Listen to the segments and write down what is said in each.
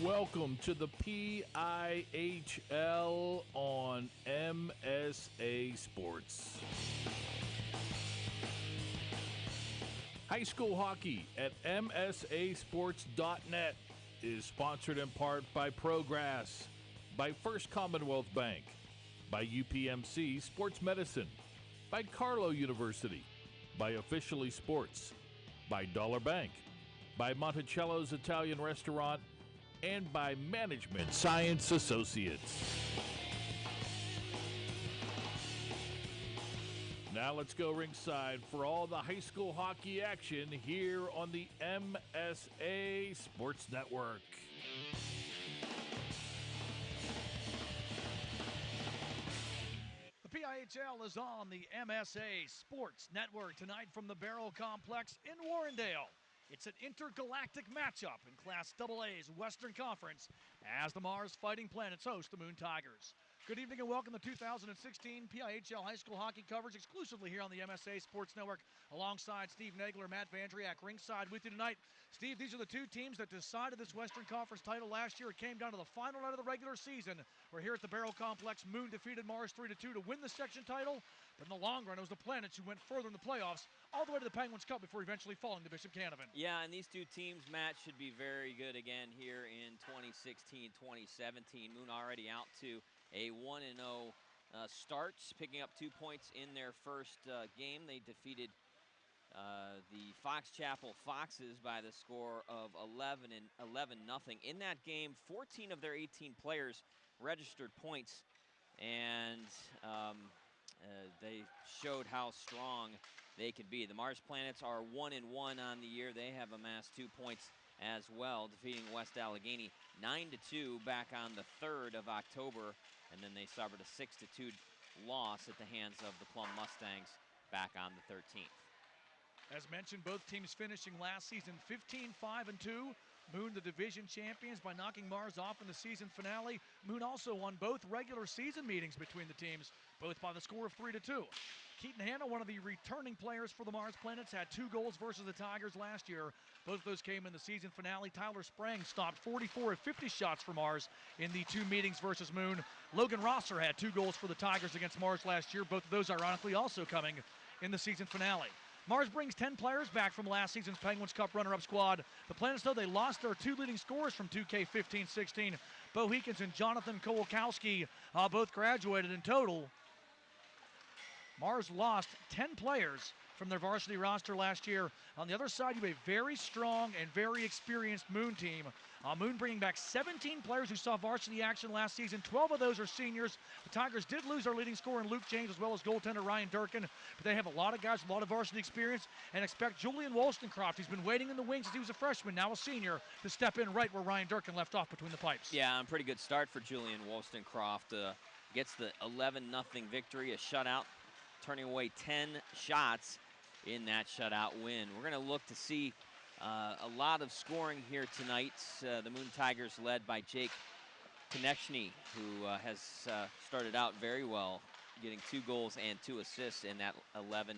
Welcome to the PIHL on MSA Sports. High school hockey at MSAsports.net is sponsored in part by Progress, by First Commonwealth Bank, by UPMC Sports Medicine, by Carlow University, by Officially Sports, by Dollar Bank, by Monticello's Italian Restaurant, and by Management Science Associates. Now let's go ringside for all the high school hockey action here on the MSA Sports Network. The PIHL is on the MSA Sports Network tonight from the Baierl Complex in Warrendale. It's an intergalactic matchup in Class AA's Western Conference as the Mars Fighting Planets host the Moon Tigers. Good evening and welcome to 2016 PIHL high school hockey coverage exclusively here on the MSA Sports Network alongside Steve Nagler, Matt Vandriak, ringside with you tonight. Steve, these are the two teams that decided this Western Conference title last year. It came down to the final night of the regular season. We're here at the Baierl Complex. Moon defeated Mars 3-2 to win the section title, but in the long run it was the Planets who went further in the playoffs all the way to the Penguins Cup before eventually falling to Bishop Canevin. Yeah, and these two teams, Matt, should be very good again here in 2016-2017. Moon already out to a 1-0 start, picking up 2 points in their first game. They defeated the Fox Chapel Foxes by the score of 11-0. In that game, 14 of their 18 players registered points, and they showed how strong they could be. The Mars Planets are 1-1 on the year. They have amassed 2 points as well, defeating West Allegheny 9-2 back on the 3rd of October, and then they suffered a 6-2 loss at the hands of the Plum Mustangs back on the 13th. As mentioned, both teams finishing last season 15-5-2. Moon, the division champions, by knocking Mars off in the season finale. Moon also won both regular season meetings between the teams, both by the score of 3-2. Keaton Hanna, one of the returning players for the Mars Planets, had 2 goals versus the Tigers last year. Both of those came in the season finale. Tyler Sprang stopped 44 of 50 shots for Mars in the 2 meetings versus Moon. Logan Rosser had 2 goals for the Tigers against Mars last year. Both of those, ironically, also coming in the season finale. Mars brings 10 players back from last season's Penguins Cup runner-up squad. The Planets, though, they lost their 2 leading scorers from 2K15-16. Bo Heekins and Jonathan Kowalkowski both graduated in total. Mars lost 10 players from their varsity roster last year. On the other side, you have a very strong and very experienced Moon team. Moon bringing back 17 players who saw varsity action last season. 12 of those are seniors. The Tigers did lose their leading scorer in Luke James as well as goaltender Ryan Durkin, but they have a lot of guys with a lot of varsity experience and expect Julian Wollstonecroft, who's been waiting in the wings since he was a freshman, now a senior, to step in right where Ryan Durkin left off between the pipes. Yeah, a pretty good start for Julian Wollstonecroft. Gets the 11-0 victory, a shutout, turning away 10 shots in that shutout win. We're going to look to see a lot of scoring here tonight. The Moon Tigers led by Jake Konechny, who has started out very well, getting 2 goals and 2 assists in that 11-0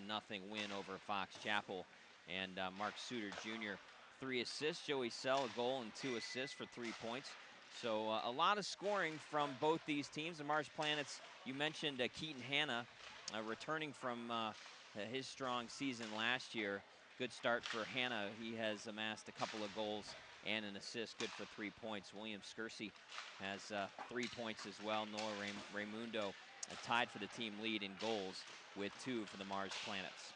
win over Fox Chapel. And Mark Suter Jr., 3 assists. Joey Sell, a goal and 2 assists for 3 points. So a lot of scoring from both these teams. The Mars Planets, you mentioned Keaton Hanna, returning from his strong season last year. Good start for Hanna. He has amassed a couple of goals and an assist, good for 3 points. William Skersey has 3 points as well. Noah Raimundo tied for the team lead in goals with 2 for the Mars Planets.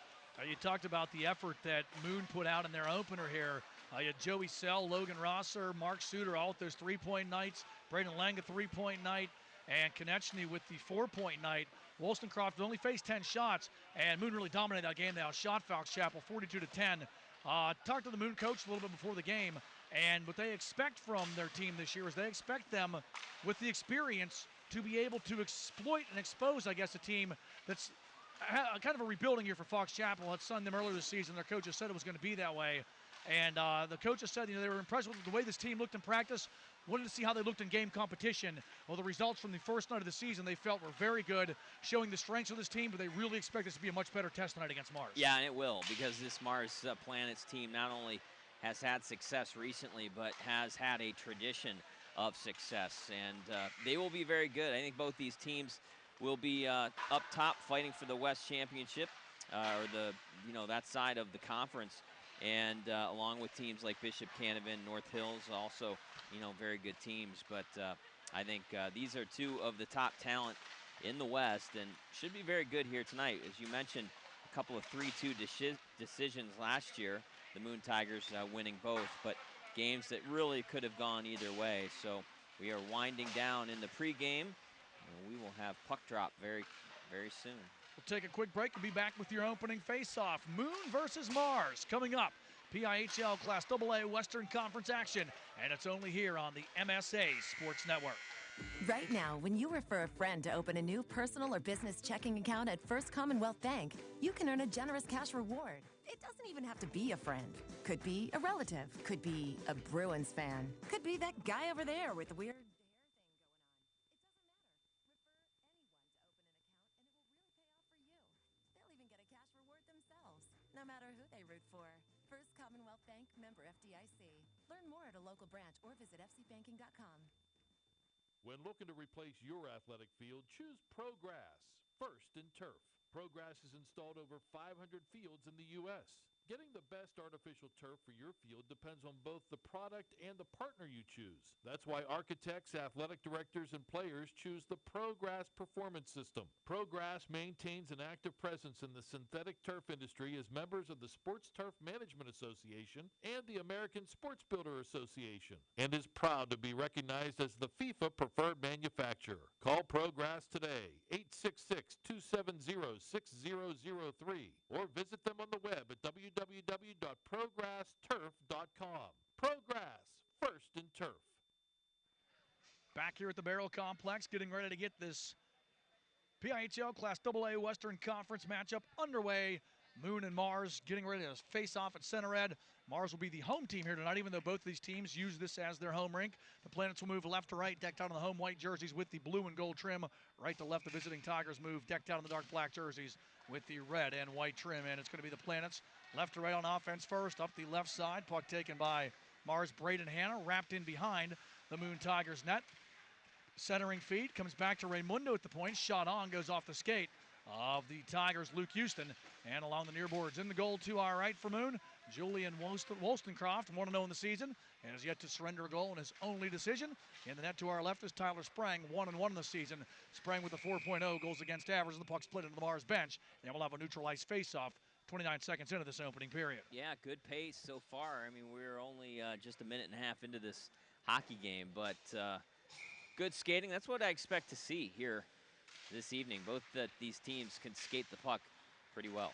You talked about the effort that Moon put out in their opener here. You had Joey Sell, Logan Rosser, Mark Suter all with those 3-point nights. Braden Lang a 3-point night. And Konechny with the 4-point night. Wollstonecroft only faced 10 shots, and Moon really dominated that game. They outshot Fox Chapel 42-10. Talked to the Moon coach a little bit before the game, and what they expect from their team this year is they expect them, with the experience, to be able to exploit and expose, I guess, a team that's kind of a rebuilding year for Fox Chapel. Had signed them earlier this season. Their coach has said it was going to be that way. And the coaches said, they were impressed with the way this team looked in practice, wanted to see how they looked in game competition. Well, the results from the first night of the season they felt were very good, showing the strengths of this team, but they really expect this to be a much better test tonight against Mars. Yeah, and it will, because this Mars Planets team not only has had success recently, but has had a tradition of success, and they will be very good. I think both these teams will be up top fighting for the West Championship, or that side of the conference, and along with teams like Bishop Canevin, North Hills, also very good teams. But I think these are two of the top talent in the West, and should be very good here tonight. As you mentioned, a couple of 3-2 decisions last year, the Moon Tigers winning both, but games that really could have gone either way. So we are winding down in the pregame, and we will have puck drop very, very soon. We'll take a quick break and be back with your opening face-off. Moon versus Mars coming up. PIHL Class AA Western Conference action, and it's only here on the MSA Sports Network. Right now, when you refer a friend to open a new personal or business checking account at First Commonwealth Bank, you can earn a generous cash reward. It doesn't even have to be a friend. Could be a relative. Could be a Bruins fan. Could be that guy over there with the weird hair thing going on. It doesn't matter. Refer anyone to open an account, and it will really pay off for you. They'll even get a cash reward themselves, no matter who they root for. First Commonwealth Bank, member FDIC. Learn more at a local branch or visit fcbanking.com. When looking to replace your athletic field, choose ProGrass, first in turf. ProGrass has installed over 500 fields in the U.S. Getting the best artificial turf for your field depends on both the product and the partner you choose. That's why architects, athletic directors, and players choose the ProGrass Performance System. ProGrass maintains an active presence in the synthetic turf industry as members of the Sports Turf Management Association and the American Sports Builder Association, and is proud to be recognized as the FIFA preferred manufacturer. Call ProGrass today, 866-270-6003, or visit them on the web at www.progressturf.com. ProGrass, first in turf. Back here at the Baierl Complex, getting ready to get this PIHL Class AA Western Conference matchup underway. Moon and Mars getting ready to face off at Center Ed. Mars will be the home team here tonight, even though both of these teams use this as their home rink. The Planets will move left to right, decked out in the home white jerseys with the blue and gold trim. Right to left, the visiting Tigers move, decked out in the dark black jerseys with the red and white trim. And it's going to be the Planets left to right on offense first, up the left side. Puck taken by Mars' Braden Hanna, wrapped in behind the Moon Tigers net. Centering feed, comes back to Raymundo at the point. Shot on, goes off the skate of the Tigers' Luke Houston. And along the near boards in the goal to our right for Moon, Julian Wollstonecroft, 1-0 in the season, and has yet to surrender a goal in his only decision. In the net to our left is Tyler Sprang, 1-1 in the season. Sprang with a 4.0 goals against average. The puck split into the Mars bench, and we'll have a neutralized face-off 29 seconds into this opening period. Yeah, good pace so far. I mean, we're only just a minute and a half into this hockey game, but good skating. That's what I expect to see here this evening. Both these teams can skate the puck pretty well.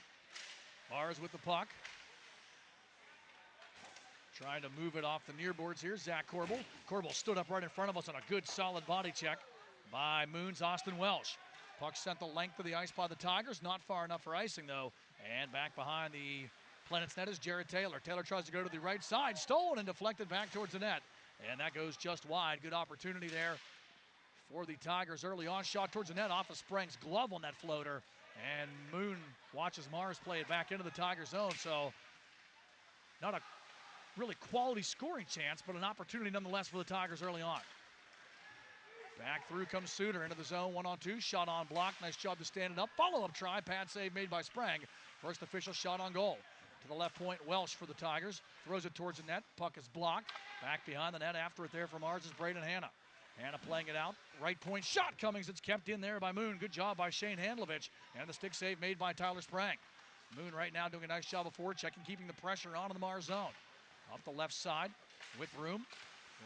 Mars with the puck. Trying to move it off the near boards here, Zach Corbel. Corbel stood up right in front of us on a good solid body check by Moon's Austin Welsh. Puck sent the length of the ice by the Tigers, not far enough for icing though. And back behind the Planets net is Jared Taylor. Taylor tries to go to the right side, stolen and deflected back towards the net. And that goes just wide. Good opportunity there for the Tigers early on. Shot towards the net off of Sprang's glove on that floater. And Moon watches Mars play it back into the Tiger zone. So not a really quality scoring chance, but an opportunity nonetheless for the Tigers early on. Back through comes Suter into the zone, 1-on-2, shot on block. Nice job to stand it up. Follow-up try, pad save made by Sprang. First official shot on goal. To the left point, Welsh for the Tigers. Throws it towards the net. Puck is blocked. Back behind the net after it there for Mars is Braden Hanna. Hanna playing it out. Right point shot Cummings. It's kept in there by Moon. Good job by Shane Handlovich. And the stick save made by Tyler Sprang. Moon right now doing a nice job of forechecking, keeping the pressure on in the Mars zone. Off the left side with room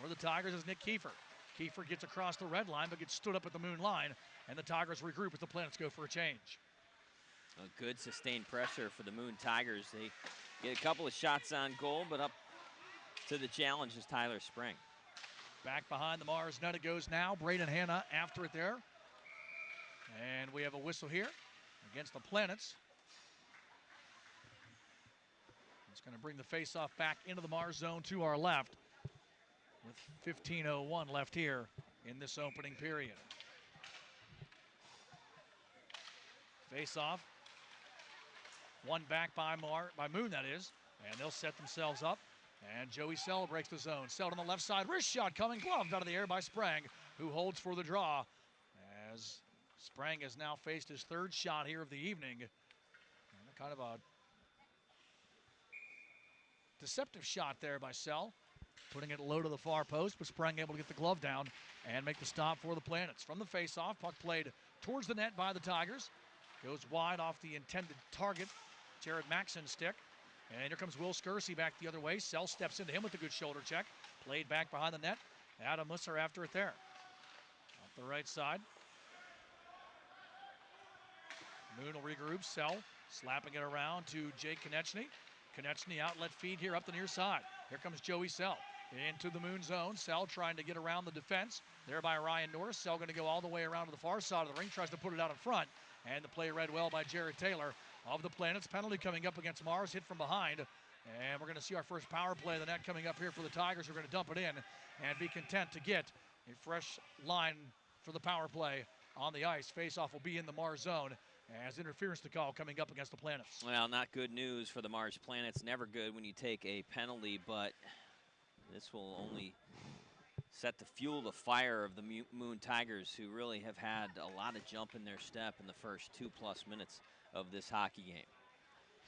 for the Tigers is Nick Kiefer. Kiefer gets across the red line but gets stood up at the Moon line. And the Tigers regroup as the Planets go for a change. A good sustained pressure for the Moon Tigers. They get a couple of shots on goal, but up to the challenge is Tyler Sprang. Back behind the Mars net it goes now. Braden Hanna after it there. And we have a whistle here against the Planets. It's going to bring the faceoff back into the Mars zone to our left with 15:01 left here in this opening period. Faceoff. One back by Moon, that is. And they'll set themselves up And Joey Sell breaks the zone. Sell on the left side. Wrist shot coming. Gloved out of the air by Sprang, who holds for the draw. As Sprang has now faced his third shot here of the evening. And kind of a deceptive shot there by Sell. Putting it low to the far post, but Sprang able to get the glove down and make the stop for the Planets. From the face-off, puck played towards the net by the Tigers. Goes wide off the intended target, Jared Maxon's stick. And here comes Will Skersey back the other way. Sell steps into him with a good shoulder check. Played back behind the net. Adam Musser after it there. Off the right side. Moon will regroup. Sell slapping it around to Jake Konechny. Konechny outlet feed here up the near side. Here comes Joey Sell into the Moon zone. Sell trying to get around the defense. There by Ryan Norris. Sell going to go all the way around to the far side of the ring. Tries to put it out in front. And the play read well by Jared Taylor of the Planets. Penalty coming up against Mars. Hit from behind. And we're going to see our first power play of the net coming up here for the Tigers. We're going to dump it in and be content to get a fresh line for the power play on the ice. Face-off will be in the Mars zone as interference to call coming up against the Planets. Well, not good news for the Mars Planets. Never good when you take a penalty, but this will only set to fuel the fire of the Moon Tigers, who really have had a lot of jump in their step in the first 2+ minutes of this hockey game.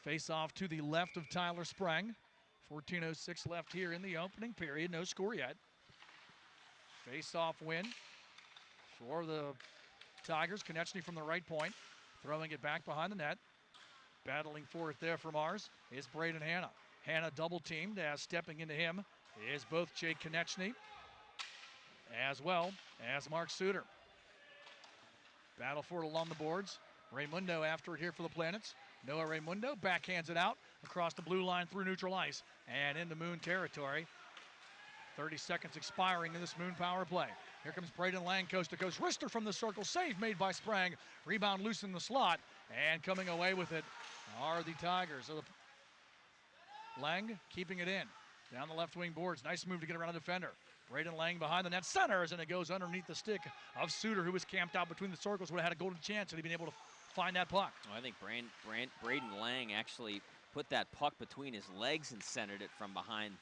Face off to the left of Tyler Sprang. 14:06 left here in the opening period. No score yet. Face off win for the Tigers. Konechny from the right point, throwing it back behind the net. Battling for it there for Mars is Braden Hanna. Hanna double teamed as stepping into him is both Jake Konechny as well as Mark Suter. Battle for it along the boards. Raymundo after it here for the Planets. Noah Raymundo backhands it out across the blue line through neutral ice and into Moon territory. 30 seconds expiring in this Moon power play. Here comes Braden Lang coast to coast. Wrister from the circle. Save made by Sprang. Rebound loose in the slot. And coming away with it are the Tigers. So Lang keeping it in. Down the left wing boards. Nice move to get around the defender. Braden Lang behind the net centers, and it goes underneath the stick of Suter, who was camped out between the circles. Would have had a golden chance had he been able to find that puck. Well, I think Braden Lang actually put that puck between his legs and centered it from behind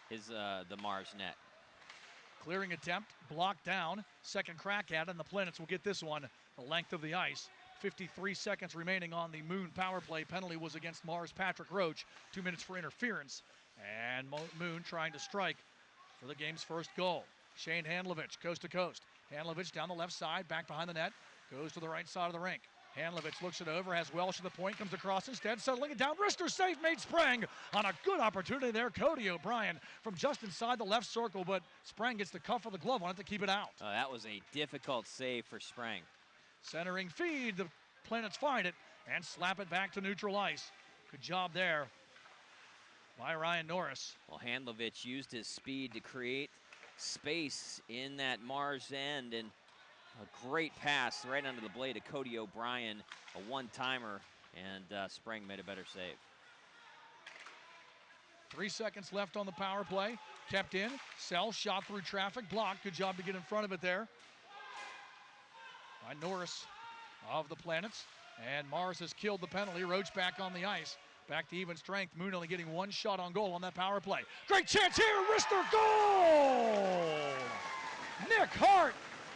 his the Mars net. Clearing attempt, blocked down. Second crack at it, and the Planets will get this one the length of the ice. 53 seconds remaining on the Moon power play. Penalty was against Mars' Patrick Roach. 2 minutes for interference. And Moon trying to strike for the game's first goal. Shane Handlovich, coast to coast. Handlovich down the left side, back behind the net. Goes to the right side of the rink. Handlovich looks it over, has Welsh at the point, comes across instead, settling it down. Wrister save made Sprang on a good opportunity there. Cody O'Brien from just inside the left circle, but Sprang gets the cuff of the glove on it to keep it out. That was a difficult save for Sprang. Centering feed, the Planets find it and slap it back to neutral ice. Good job there by Ryan Norris. Well, Handlovich used his speed to create space in that Mars end, and a great pass right under the blade of Cody O'Brien, a one-timer, and Sprang made a better save. 3 seconds left on the power play. Kept in. Sell shot through traffic. Blocked. Good job to get in front of it there by Norris of the Planets. And Mars has killed the penalty. Roach back on the ice. Back to even strength. Moon only getting one shot on goal on that power play. Great chance here. Wrister goal! Nick Hart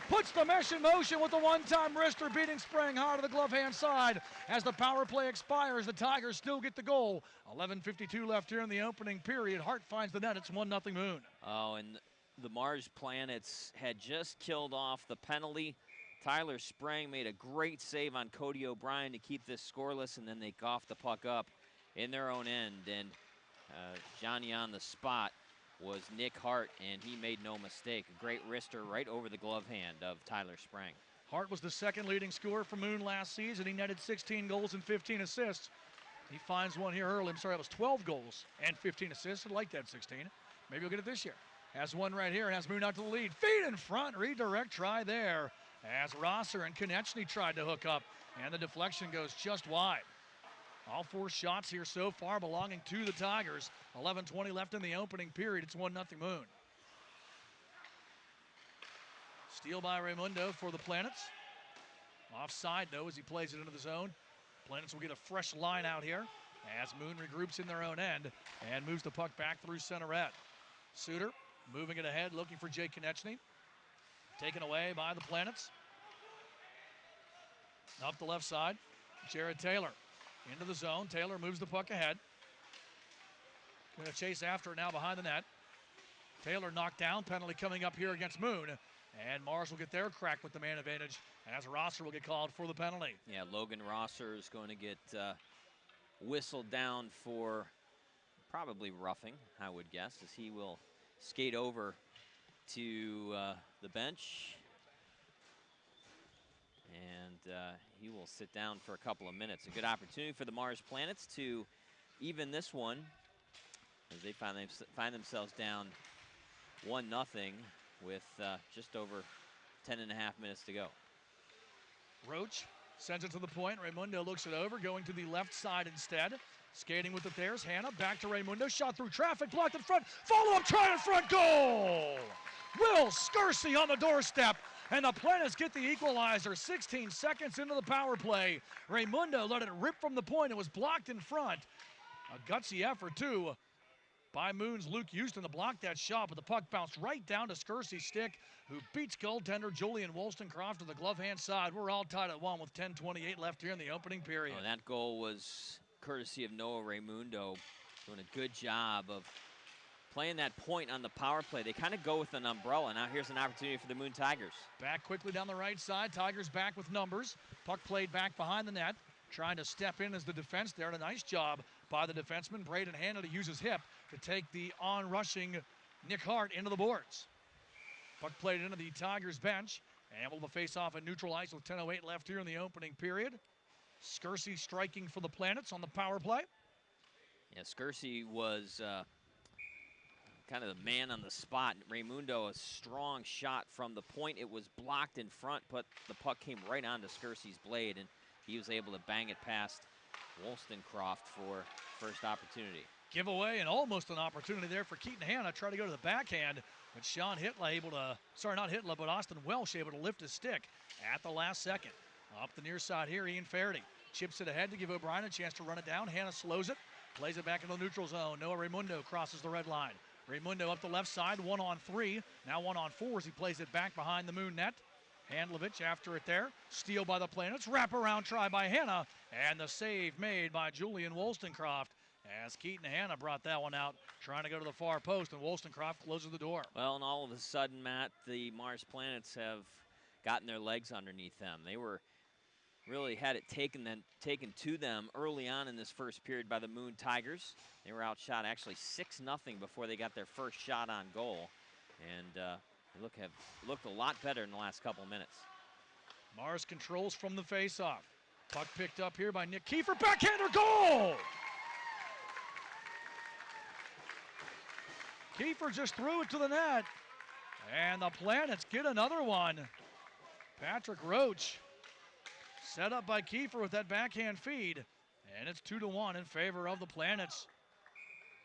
puts the mesh in motion with the one-time wrister, beating Sprang hard to the glove hand side. As the power play expires, the Tigers still get the goal. 11:52 left here in the opening period. Hart finds the net. It's 1-0 Moon. Oh, and the Mars Planets had just killed off the penalty. Tyler Sprang made a great save on Cody O'Brien to keep this scoreless, and then they coughed the puck up in their own end. And Johnny on the spot was Nick Hart, and he made no mistake. A great wrister right over the glove hand of Tyler Sprang. Hart was the second leading scorer for Moon last season. He netted 16 goals and 15 assists. He finds one here early. I'm sorry, it was 12 goals and 15 assists. I'd like that 16. Maybe he'll get it this year. Has one right here and has Moon out to the lead. Feed in front, redirect try there. As Rosser and Konechny tried to hook up, and the deflection goes just wide. All 4 shots here so far belonging to the Tigers. 11:20 left in the opening period. It's 1-0 Moon. Steal by Raymundo for the Planets. Offside, though, as he plays it into the zone. Planets will get a fresh line out here. as Moon regroups in their own end and moves the puck back through center red. Suter moving it ahead, looking for Jake Konechny. Taken away by the Planets. Up the left side, Jared Taylor into the zone. Taylor moves the puck ahead. Going to chase after it now behind the net. Taylor knocked down, penalty coming up here against Moon. And Mars will get their crack with the man advantage as Rosser will get called for the penalty. Yeah, Logan Rosser is going to get whistled down for probably roughing, I would guess, as he will skate over to the bench. And he will sit down for a couple of minutes. A good opportunity for the Mars Planets to even this one as they find themselves down 1-0 with just over 10.5 minutes to go. Roach sends it to the point. Raimundo looks it over, going to the left side instead. Skating with it there's Hannah. Back to Raimundo. Shot through traffic. Blocked in front. Follow-up try in front. Goal! Will Scursey on the doorstep. And the Planets get the equalizer 16 seconds into the power play. Raimundo let it rip from the point. It was blocked in front. A gutsy effort, too, by Moon's Luke Houston to block that shot, but the puck bounced right down to Scursey's stick, who beats goaltender Julian Wollstonecroft to the glove hand side. We're all tied at 1 with 10:28 left here in the opening period. Oh, that goal was courtesy of Noah Raimundo, doing a good job of playing that point on the power play. They kind of go with an umbrella. Now here's an opportunity for the Moon Tigers. Back quickly down the right side. Tigers back with numbers. Puck played back behind the net. Trying to step in as the defense there. And a nice job by the defenseman, Braden Hanna, to use his hip to take the on-rushing Nick Hart into the boards. Puck played into the Tigers bench. And we'll face off at neutral ice with 10:08 left here in the opening period. Scursey striking for the Planets on the power play. Yeah, Scursey was kind of the man on the spot. Raimundo, a strong shot from the point. It was blocked in front, but the puck came right onto Scursey's blade, and he was able to bang it past Wollstonecroft for first opportunity. Giveaway and almost an opportunity there for Keaton Hanna. Try to go to the backhand, but Sean Hitler able to, sorry, not Hitler, but Austin Welsh able to lift his stick at the last second. Up the near side here, Ian Faraday chips it ahead to give O'Brien a chance to run it down. Hanna slows it, plays it back into the neutral zone. Noah Raimundo crosses the red line. Raimundo up the left side, 1-on-3. Now 1-on-4 as he plays it back behind the Moon net. Handlovich after it there. Steal by the Planets. Wraparound try by Hanna. And the save made by Julian Wollstonecroft as Keaton Hanna brought that one out, trying to go to the far post, and Wollstonecroft closes the door. Well, and all of a sudden, Matt, the Mars Planets have gotten their legs underneath them. They were really had it taken to them early on in this first period by the Moon Tigers. They were outshot actually 6-0 before they got their first shot on goal. And they have looked a lot better in the last couple minutes. Mars controls from the faceoff. Puck picked up here by Nick Kiefer. Backhander goal! Kiefer just threw it to the net. And the Planets get another one. Patrick Roach set up by Kiefer with that backhand feed. And it's 2-1 in favor of the Planets.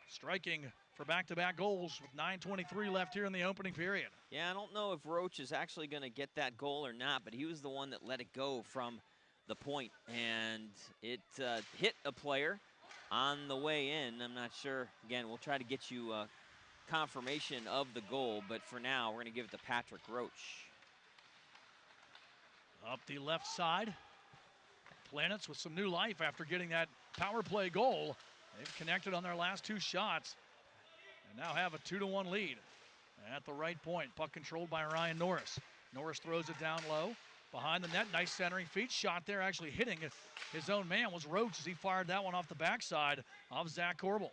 Striking for back-to-back goals with 9:23 left here in the opening period. Yeah, I don't know if Roach is actually going to get that goal or not, but he was the one that let it go from the point, and it hit a player on the way in. I'm not sure. Again, we'll try to get you confirmation of the goal, but for now, we're going to give it to Patrick Roach. Up the left side, Planets with some new life after getting that power play goal. They've connected on their last two shots and now have a 2-1 lead at the right point. Puck controlled by Ryan Norris. Norris throws it down low behind the net. Nice centering feet. Shot there actually hitting his own man was Roach as he fired that one off the backside of Zach Corbel.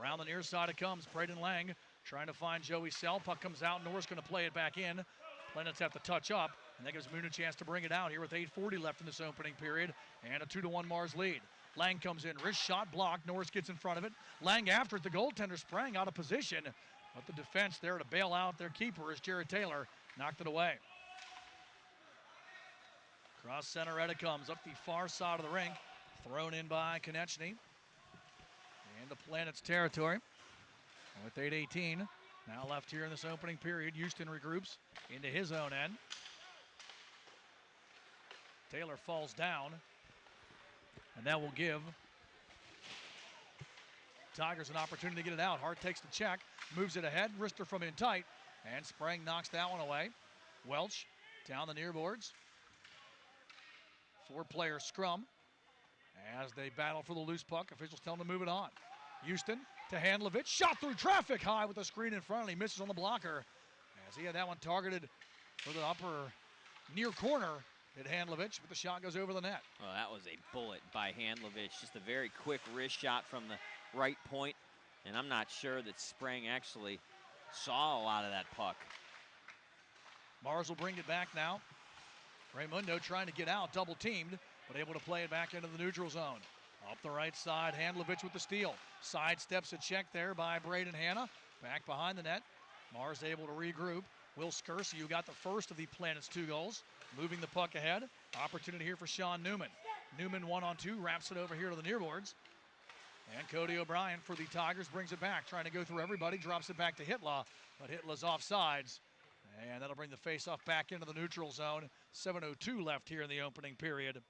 Around the near side it comes. Braden Lang trying to find Joey Sell. Puck comes out. Norris going to play it back in. Planets have to touch up, and that gives Moon a chance to bring it out here with 8:40 left in this opening period and a 2-1 Mars lead. Lang comes in, wrist shot blocked. Norris gets in front of it. Lang after it. The goaltender sprang out of position, but the defense there to bail out their keeper as Jared Taylor knocked it away. Cross center, it comes up the far side of the rink. Thrown in by Konechny. And the Planets territory with 8:18 now left here in this opening period. Houston regroups into his own end. Taylor falls down, and that will give Tigers an opportunity to get it out. Hart takes the check, moves it ahead, wrister from in tight, and Sprang knocks that one away. Welch down the near boards. 4-player scrum as they battle for the loose puck. Officials tell them to move it on. Houston to Handlovich, shot through traffic high with the screen in front, and he misses on the blocker as he had that one targeted for the upper near corner at Handlovich, but the shot goes over the net. Well, that was a bullet by Handlovich, just a very quick wrist shot from the right point, and I'm not sure that Sprang actually saw a lot of that puck. Mars will bring it back now. Raimundo trying to get out, double teamed, but able to play it back into the neutral zone. Up the right side, Handlovich with the steal. Sidesteps a check there by Braden Hanna. Back behind the net. Mars able to regroup. Will Skersey, who got the first of the Planet's 2 goals, moving the puck ahead. Opportunity here for Sean Newman. Newman 1-on-2, wraps it over here to the near boards. And Cody O'Brien for the Tigers brings it back, trying to go through everybody, drops it back to Hitler, but Hitler's offsides. And that'll bring the faceoff back into the neutral zone. 7:02 left here in the opening period.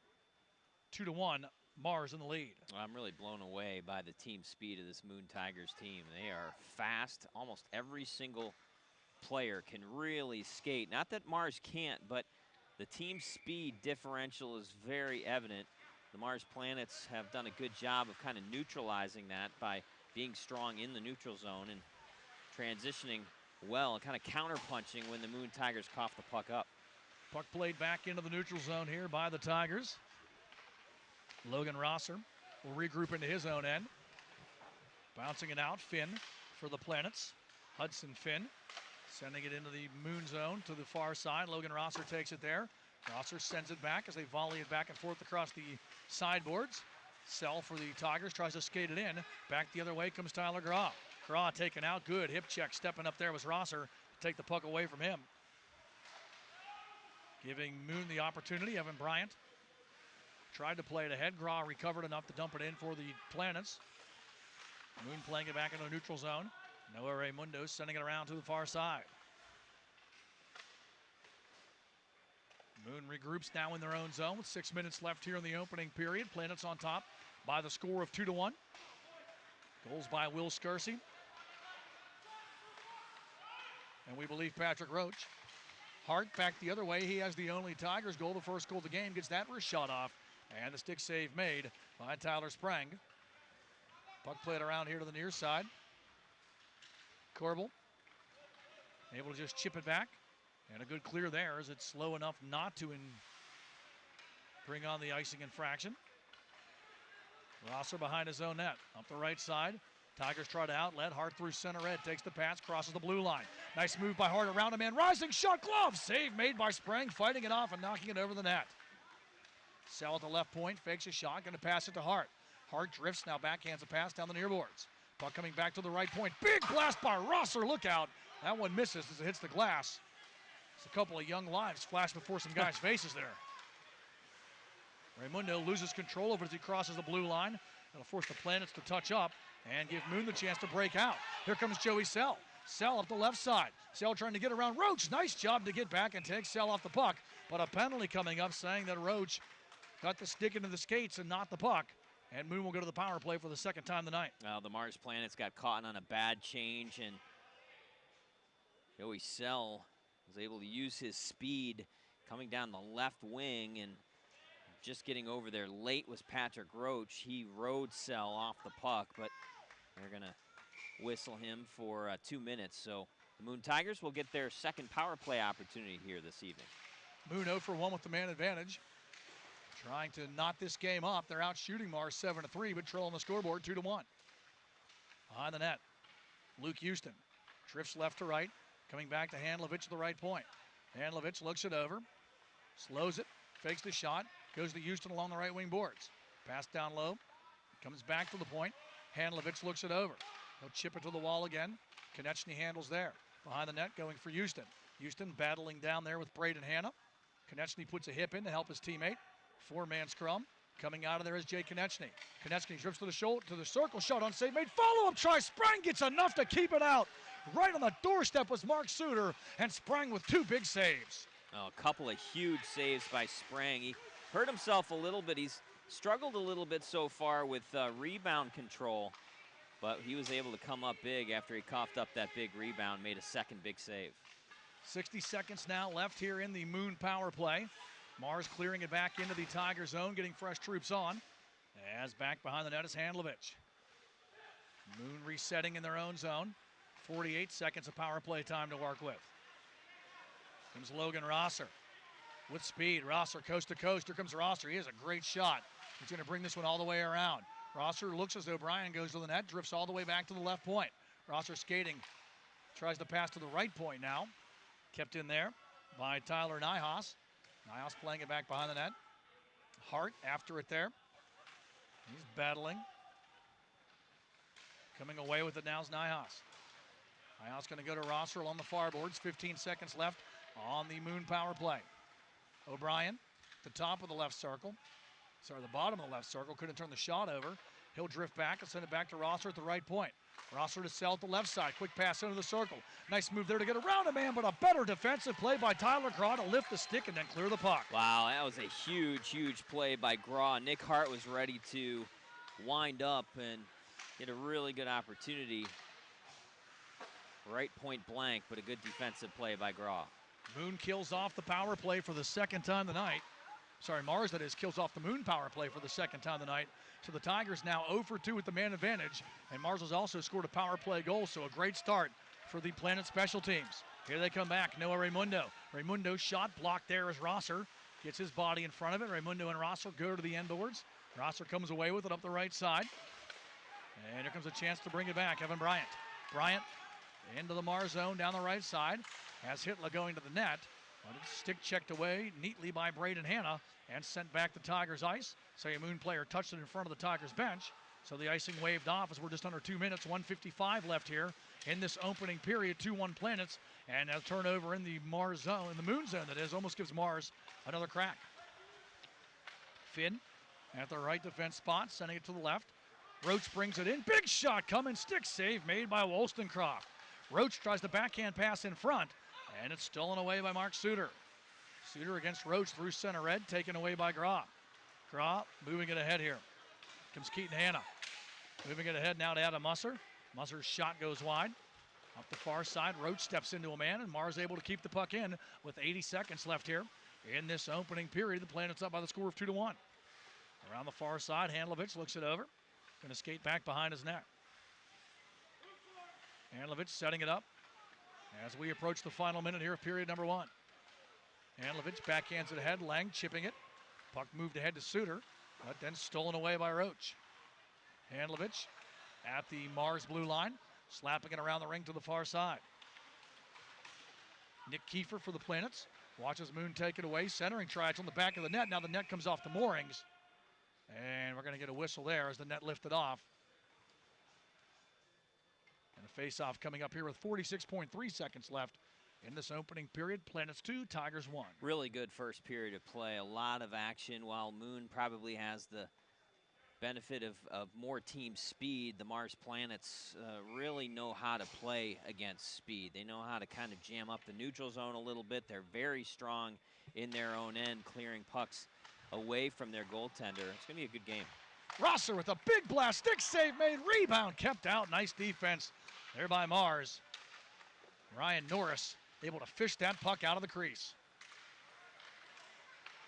2-1, Mars in the lead. Well, I'm really blown away by the team speed of this Moon Tigers team. They are fast. Almost every single player can really skate. Not that Mars can't, but the team speed differential is very evident. The Mars Planets have done a good job of kind of neutralizing that by being strong in the neutral zone and transitioning well and kind of counter-punching when the Moon Tigers cough the puck up. Puck played back into the neutral zone here by the Tigers. Logan Rosser will regroup into his own end. Bouncing it out, Finn for the Planets. Hudson Finn sending it into the Moon zone to the far side. Logan Rosser takes it there. Rosser sends it back as they volley it back and forth across the sideboards. Sell for the Tigers, tries to skate it in. Back the other way comes Tyler Graw. Graw taken out, good hip check. Stepping up there was Rosser to take the puck away from him. Giving Moon the opportunity, Evan Bryant tried to play it ahead. Graw recovered enough to dump it in for the Planets. Moon playing it back into the neutral zone. Noah Raimundo sending it around to the far side. Moon regroups now in their own zone with 6 minutes left here in the opening period. Planets on top by the score of 2-1. Goals by Will Skersey. And we believe Patrick Roach. Hart back the other way. He has the only Tigers goal, the first goal of the game. Gets that wrist shot off. And the stick save made by Tyler Sprang. Puck played around here to the near side. Corbel able to just chip it back. And a good clear there as it's slow enough not to bring on the icing infraction. Rosser behind his own net. Up the right side. Tigers try to outlet. Hart through center red. Takes the pass. Crosses the blue line. Nice move by Hart around a man. Rising shot. Glove. Save made by Sprang. Fighting it off and knocking it over the net. Sell at the left point. Fakes a shot. Going to pass it to Hart. Hart drifts. Now backhands a pass down the near boards. Puck coming back to the right point. Big blast by Rosser. Look out. That one misses as it hits the glass. It's a couple of young lives flash before some guys' faces there. Raimundo loses control over as he crosses the blue line. It'll force the Planets to touch up and give Moon the chance to break out. Here comes Joey Sell. Sell up the left side. Sell trying to get around Roach. Nice job to get back and take Sell off the puck. But a penalty coming up saying that Roach got the stick into the skates and not the puck. And Moon will go to the power play for the second time tonight. The Mars Planets got caught on a bad change, and Joey Sell was able to use his speed coming down the left wing, and just getting over there late was Patrick Roach. He rode Sell off the puck, but they're going to whistle him for 2 minutes. So the Moon Tigers will get their second power play opportunity here this evening. Moon 0 for 1 with the man advantage. Trying to knot this game up. They're out shooting Mars 7-3, but trailing the scoreboard 2-1. Behind the net, Luke Houston drifts left to right, coming back to Handlovich at the right point. Handlovich looks it over, slows it, fakes the shot, goes to Houston along the right wing boards. Pass down low, comes back to the point. Handlovich looks it over. He'll chip it to the wall again. Konechny handles there. Behind the net, going for Houston. Houston battling down there with Braden Hanna. Konechny puts a hip in to help his teammate. 4-man scrum. Coming out of there is Jay Konechny. Konechny drips to the shoulder, to the circle, shot on save made. Follow-up try. Sprang gets enough to keep it out. Right on the doorstep was Mark Suter, and Sprang with 2 big saves. A couple of huge saves by Sprang. He hurt himself a little bit. He's struggled a little bit so far with rebound control. but he was able to come up big after he coughed up that big rebound, made a second big save. 60 seconds now left here in the Moon power play. Mars clearing it back into the Tiger zone, getting fresh troops on. As back behind the net is Handlovich. Moon resetting in their own zone. 48 seconds of power play time to work with. Comes Logan Rosser with speed. Rosser coast to coast. Here comes Rosser. He has a great shot. He's going to bring this one all the way around. Rosser looks as though Brian goes to the net, drifts all the way back to the left point. Rosser skating. Tries to pass to the right point now. Kept in there by Tyler Nyhaus. Nyhaus playing it back behind the net. Hart after it there. He's battling. Coming away with it now is Nyhaus. Nyhaus going to go to Rosser along the far boards. 15 seconds left on the Moon power play. O'Brien, the top of the left circle. Sorry, the bottom of the left circle. Couldn't turn the shot over. He'll drift back and send it back to Rosser at the right point. Rosser to Sell at the left side. Quick pass into the circle. Nice move there to get around a man, but a better defensive play by Tyler Graw to lift the stick and then clear the puck. Wow, that was a huge, huge play by Graw. Nick Hart was ready to wind up and get a really good opportunity. Right point blank, but a good defensive play by Graw. Moon kills off the power play for the second time tonight. Sorry, Mars, that is, kills off the Moon power play for the second time tonight. So the Tigers now 0 for 2 with the man advantage, and Mars has also scored a power play goal, so a great start for the Planet special teams. Here they come back, Noah Raimundo. Raimundo's shot blocked there as Rosser gets his body in front of it. Raimundo and Rosser go to the end boards. Rosser comes away with it up the right side. And here comes a chance to bring it back, Evan Bryant. Bryant into the Mars zone down the right side. Has Hitler going to the net. But it's stick checked away neatly by Braden Hanna and sent back to Tigers ice. So a Moon player touched it in front of the Tigers bench. So the icing waved off as we're just under 2 minutes, 1:55 left here in this opening period. 2-1 Planets, and a turnover in the Mars zone, in the Moon zone that is, almost gives Mars another crack. Finn at the right defense spot, sending it to the left. Roach brings it in. Big shot coming. Stick save made by Wollstonecroft. Roach tries the backhand pass in front, and it's stolen away by Mark Suter. Suter against Roach through center red, taken away by Graw. Graw moving it ahead here. Comes Keaton Hanna. Moving it ahead now to Adam Musser. Musser's shot goes wide. Up the far side, Roach steps into a man, and Mars able to keep the puck in with 80 seconds left here in this opening period. The Planet's up by the score of 2-1. Around the far side, Handlovich looks it over. Going to skate back behind his net. Handlovich setting it up as we approach the final minute here of period number 1. Handlovich backhands it ahead, Lang chipping it. Puck moved ahead to Suter, but then stolen away by Roach. Handlovich at the Mars blue line, slapping it around the ring to the far side. Nick Kiefer for the Planets. Watches Moon take it away, centering tries on the back of the net. Now the net comes off the moorings. And we're going to get a whistle there as the net lifted off. And a face-off coming up here with 46.3 seconds left in this opening period. Planets 2, Tigers 1. Really good first period of play. A lot of action. While Moon probably has the benefit of more team speed, the Mars Planets really know how to play against speed. They know how to kind of jam up the neutral zone a little bit. They're very strong in their own end, clearing pucks away from their goaltender. It's going to be a good game. Rosser with a big blast, stick save made, rebound kept out. Nice defense there by Mars. Ryan Norris able to fish that puck out of the crease.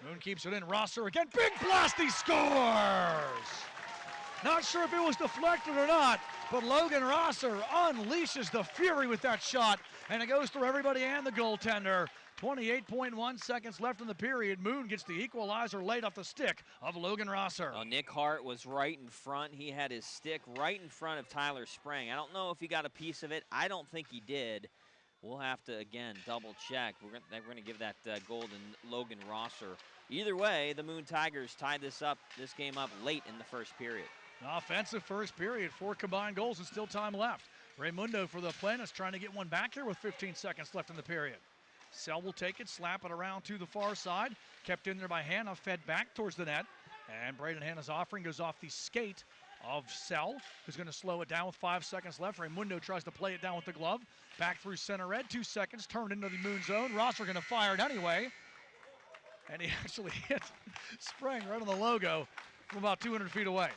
Moon keeps it in. Rosser again, big blast, he scores! Not sure if it was deflected or not, but Logan Rosser unleashes the fury with that shot, and it goes through everybody and the goaltender. 28.1 seconds left in the period. Moon gets the equalizer laid off the stick of Logan Rosser. Well, Nick Hart was right in front. He had his stick right in front of Tyler Sprang. I don't know if he got a piece of it. I don't think he did. We'll have to, again, double check. We're going to give that goal to Logan Rosser. Either way, the Moon Tigers tied this game up late in the first period. An offensive first period, 4 combined goals and still time left. Raimundo for the Planets trying to get one back here with 15 seconds left in the period. Sell will take it, slap it around to the far side. Kept in there by Hanna, fed back towards the net. And Braden Hanna's offering goes off the skate of Sell, who's going to slow it down with 5 seconds left. Raimundo tries to play it down with the glove. Back through center red, 2 seconds, turned into the Moon zone. Rosser going to fire it anyway. And he actually hit Sprang right on the logo from about 200 feet away.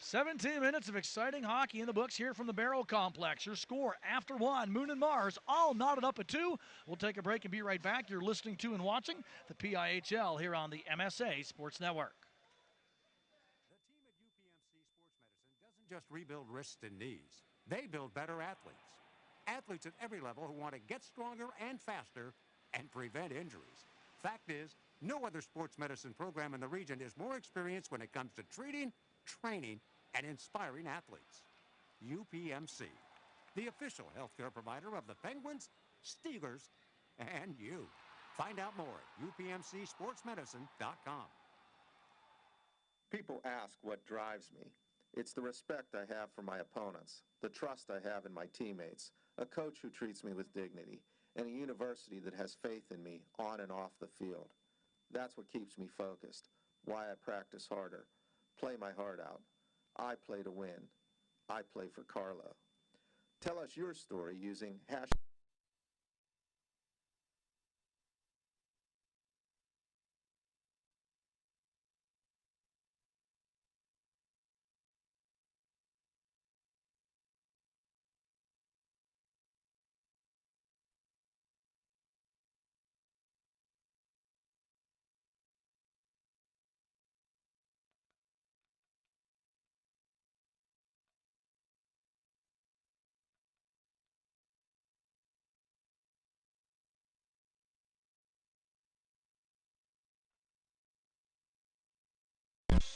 17 minutes of exciting hockey in the books here from the Baierl Complex. Your score after one, Moon and Mars all knotted up at 2. We'll take a break and be right back. You're listening to and watching the PIHL here on the MSA Sports Network. The team at UPMC Sports Medicine doesn't just rebuild wrists and knees. They build better athletes. Athletes at every level who want to get stronger and faster and prevent injuries. Fact is, no other sports medicine program in the region is more experienced when it comes to treating, training, and inspiring athletes. UPMC, the official healthcare provider of the Penguins, Steelers, and you. Find out more at upmcsportsmedicine.com. People ask what drives me. It's the respect I have for my opponents, the trust I have in my teammates, a coach who treats me with dignity, and a university that has faith in me on and off the field. That's what keeps me focused, why I practice harder, play my heart out. I play to win. I play for Carlo. Tell us your story using #.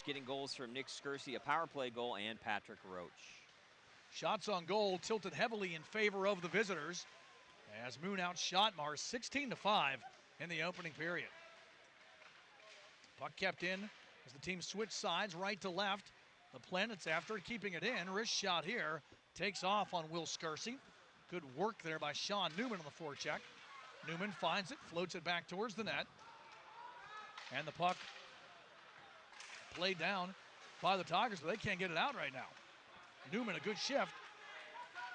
Getting goals from Nick Scursy, a power play goal, and Patrick Roach. Shots on goal tilted heavily in favor of the visitors as Moon outshot Mars 16-5 in the opening period. Puck kept in as the team switched sides right to left. The Planets, after it, keeping it in. Wrist shot here. Takes off on Will Scursy. Good work there by Sean Newman on the forecheck. Newman finds it, floats it back towards the net. And the puck played down by the Tigers, but they can't get it out right now. Newman, a good shift,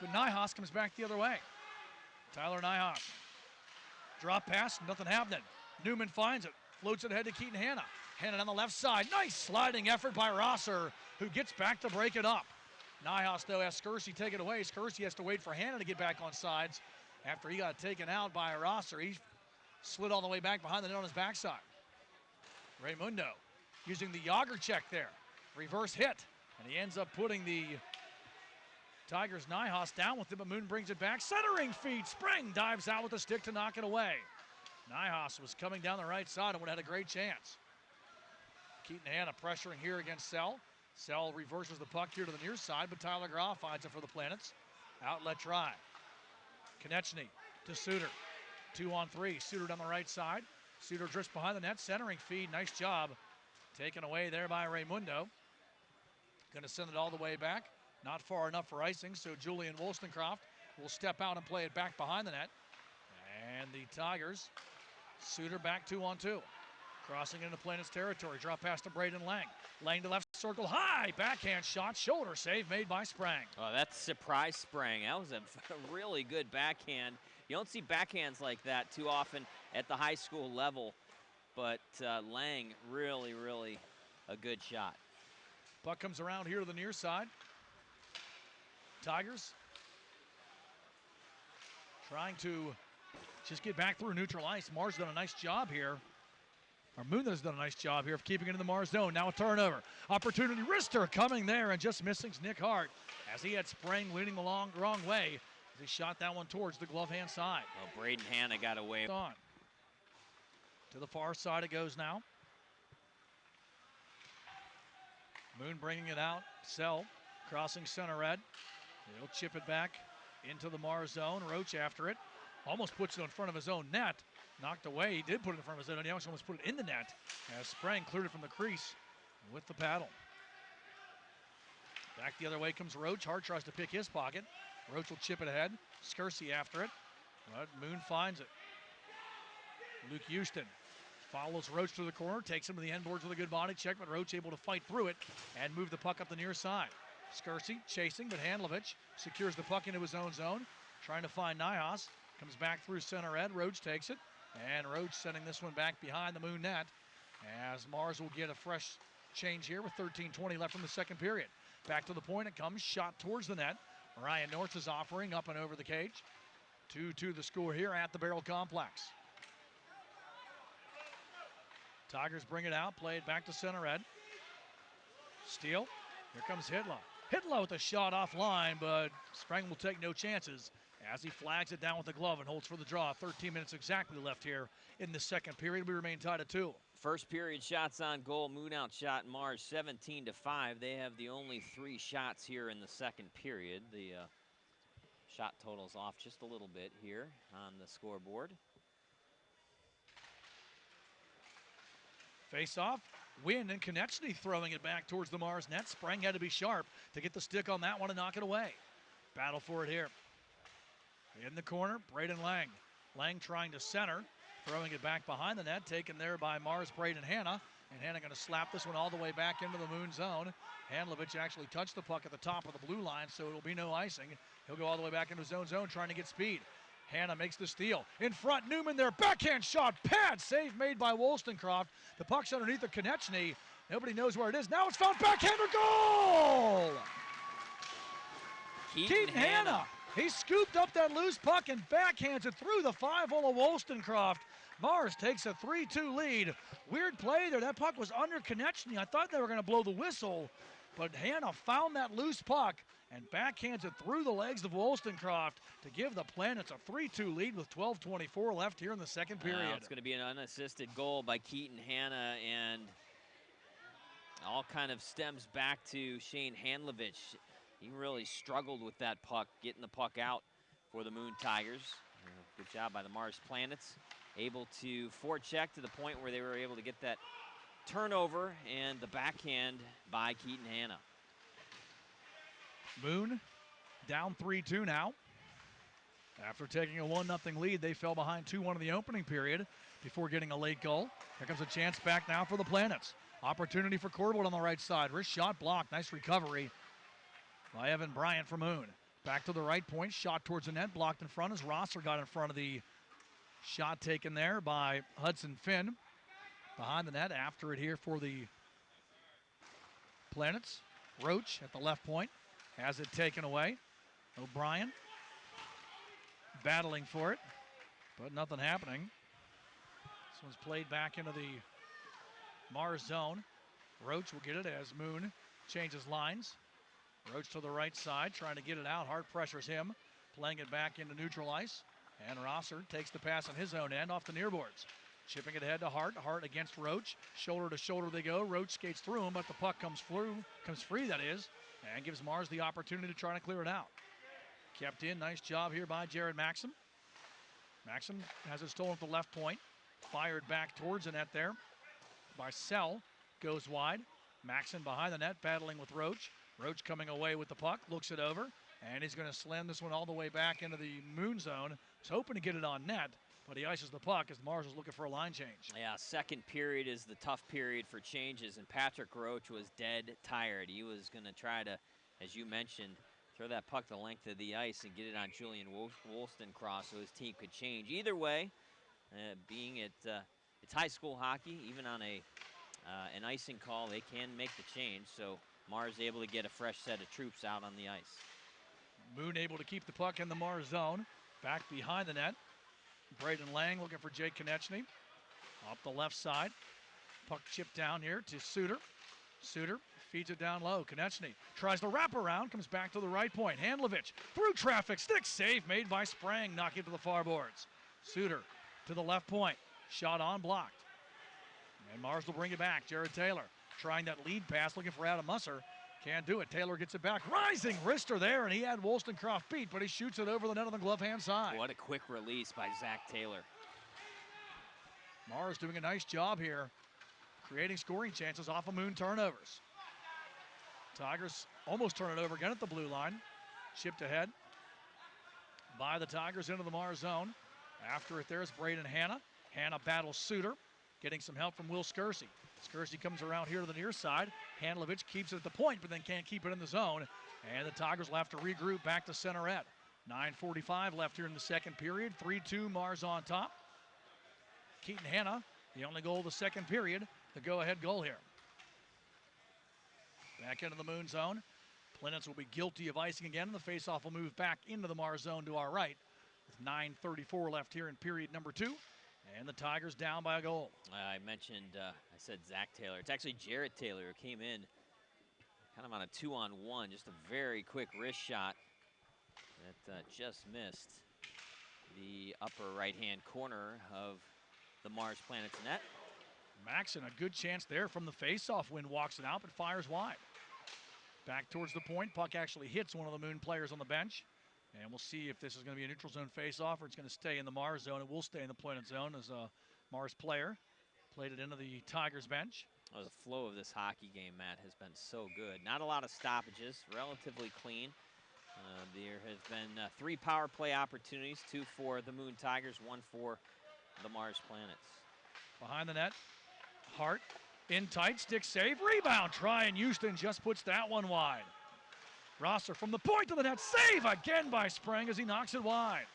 but Nyhaus comes back the other way. Tyler Nyhaus. Drop pass, nothing happening. Newman finds it, floats it ahead to Keaton Hanna. Hanna on the left side. Nice sliding effort by Rosser, who gets back to break it up. Nyhaus, though, has Scursy take it away. Scursy has to wait for Hanna to get back on sides after he got taken out by Rosser. He slid all the way back behind the net on his backside. Raymundo using the Yager check there. Reverse hit, and he ends up putting the Tigers' Nyhaus down with it, but Moon brings it back. Centering feed, Spring dives out with the stick to knock it away. Nyhaus was coming down the right side and would have had a great chance. Keaton Hanna pressuring here against Sell. Sell reverses the puck here to the near side, but Tyler Groff finds it for the Planets. Outlet try. Konechny to Suter. 2-on-3, Suter down the right side. Suter drifts behind the net, centering feed, nice job. Taken away there by Raymundo. Going to send it all the way back. Not far enough for icing, so Julian Wollstonecroft will step out and play it back behind the net. And the Tigers, Suter back 2-on-2. Crossing into Planets territory. Drop pass to Braden Lang. Lang to left circle, high. Backhand shot, shoulder save made by Sprang. Oh, that's surprise Sprang. That was a really good backhand. You don't see backhands like that too often at the high school level. But Lang, really, really a good shot. Puck comes around here to the near side. Tigers trying to just get back through neutral ice. Mars done a nice job here. Or Moon has done a nice job here of keeping it in the Mars zone. Now a turnover. Opportunity, wrister coming there, and just missing Nick Hart as he had Sprang leading the wrong way as he shot that one towards the glove hand side. Well, Braden Hanna got away. On. To the far side it goes now. Moon bringing it out. Sell crossing center red. He'll chip it back into the Mars zone. Roach after it. Almost puts it in front of his own net. Knocked away. He did put it in front of his own net. He almost put it in the net as Sprang cleared it from the crease with the paddle. Back the other way comes Roach. Hart tries to pick his pocket. Roach will chip it ahead. Scursy after it. But Moon finds it. Luke Houston follows Roach to the corner, takes him to the end boards with a good body check, but Roach able to fight through it and move the puck up the near side. Scursy chasing, but Handlovich secures the puck into his own zone, trying to find Nyhaus. Comes back through center red. Roach takes it, and Roach sending this one back behind the Moon net as Mars will get a fresh change here with 13:20 left in the second period. Back to the point it comes, shot towards the net. Ryan North is offering up and over the cage. 2-2 the score here at the Baierl Complex. Tigers bring it out, play it back to center ed. Steal. Here comes Hitla. Hitla with a shot offline, but Sprang will take no chances as he flags it down with the glove and holds for the draw. 13 minutes exactly left here in the second period. We remain tied at 2. First period shots on goal. Moon outshot Mars 17-5. They have the only 3 shots here in the second period. The shot total's off just a little bit here on the scoreboard. Face off. Wynn and Konechny throwing it back towards the Mars net. Sprang had to be sharp to get the stick on that one and knock it away. Battle for it here. In the corner, Braden Lang. Lang trying to center, throwing it back behind the net, taken there by Mars Braden Hanna. And Hanna going to slap this one all the way back into the Moon zone. Handlovich actually touched the puck at the top of the blue line, so it'll be no icing. He'll go all the way back into his own zone, trying to get speed. Hanna makes the steal. In front, Newman there, backhand shot, pad save made by Wollstonecroft. The puck's underneath the Konechny. Nobody knows where it is. Now it's found, backhander, goal! Keaton Hanna. He scooped up that loose puck and backhands it through the 5-hole of Wollstonecroft. Mars takes a 3-2 lead. Weird play there. That puck was under Konechny. I thought they were going to blow the whistle, but Hanna found that loose puck and backhands it through the legs of Wollstonecroft to give the Planets a 3-2 lead with 12:24 left here in the second period. It's going to be an unassisted goal by Keaton Hanna, and all kind of stems back to Shane Handlovich. He really struggled with that puck, getting the puck out for the Moon Tigers. Good job by the Mars Planets. Able to forecheck to the point where they were able to get that turnover and the backhand by Keaton Hanna. Moon down 3-2 now. After taking a 1-0 lead, they fell behind 2-1 in the opening period before getting a late goal. Here comes a chance back now for the Planets. Opportunity for Corbold on the right side. Wrist shot blocked. Nice recovery by Evan Bryant for Moon. Back to the right point. Shot towards the net. Blocked in front as Rosser got in front of the shot taken there by Hudson Finn. Behind the net after it here for the Planets. Roach at the left point has it taken away. O'Brien battling for it, but nothing happening. This one's played back into the Mars zone. Roach will get it as Moon changes lines. Roach to the right side, trying to get it out. Hart pressures him, playing it back into neutral ice. And Rosser takes the pass on his own end off the near boards. Chipping it ahead to Hart. Hart against Roach. Shoulder to shoulder they go. Roach skates through him, but the puck comes free, that is, and gives Mars the opportunity to try to clear it out. Kept in. Nice job here by Jared Maxim. Maxim has it stolen at the left point. Fired back towards the net there by Sell. Goes wide. Maxim behind the net, battling with Roach. Roach coming away with the puck. Looks it over. And he's going to slam this one all the way back into the Moon zone. He's hoping to get it on net, but he ices the puck as Mars is looking for a line change. Yeah, second period is the tough period for changes, and Patrick Roach was dead tired. He was going to try to, as you mentioned, throw that puck the length of the ice and get it on Julian Wollstonecroft so his team could change. Either way, being it's high school hockey, even on an icing call, they can make the change. So Mars able to get a fresh set of troops out on the ice. Moon able to keep the puck in the Mars zone. Back behind the net. Braden Lang looking for Jake Konechny. Up the left side. Puck chipped down here to Suter. Suter feeds it down low. Konechny tries to wrap around, comes back to the right point. Handlovich through traffic. Stick save made by Sprang, knocking it to the far boards. Suter to the left point. Shot on, blocked. And Mars will bring it back. Jared Taylor trying that lead pass, looking for Adam Musser. Can't do it. Taylor gets it back. Rising wrister there, and he had Wollstonecroft beat, but he shoots it over the net on the glove hand side. What a quick release by Zach Taylor. Mars doing a nice job here, creating scoring chances off of Moon turnovers. Tigers almost turn it over again at the blue line. Chipped ahead by the Tigers into the Mars zone. After it, there's Braden Hanna. Hanna battles Suter, getting some help from Will Skersey. Skersey comes around here to the near side. Handlovich keeps it at the point, but then can't keep it in the zone. And the Tigers will have to regroup back to center ed. 9:45 left here in the second period. 3-2, Mars on top. Keaton Hanna, the only goal of the second period, the go-ahead goal here. Back into the Moon zone. Plenitz will be guilty of icing again, and the faceoff will move back into the Mars zone to our right with 9:34 left here in period number 2. And the Tigers down by a goal. I mentioned, I said Zach Taylor. It's actually Jarrett Taylor who came in kind of on a 2-on-1, just a very quick wrist shot that just missed the upper right-hand corner of the Mars Planets net. Maxon, a good chance there from the faceoff. Wynn walks it out, but fires wide. Back towards the point. Puck actually hits one of the Moon players on the bench. And we'll see if this is going to be a neutral zone faceoff or it's going to stay in the Mars zone. It will stay in the Planet zone as a Mars player played it into the Tigers bench. Oh, the flow of this hockey game, Matt, has been so good. Not a lot of stoppages, relatively clean. There has been 3 power play opportunities, 2 for the Moon Tigers, 1 for the Mars Planets. Behind the net, Hart in tight, stick save, rebound try, and Houston just puts that one wide. Rosser from the point to the net, save again by Sprang as he knocks it wide.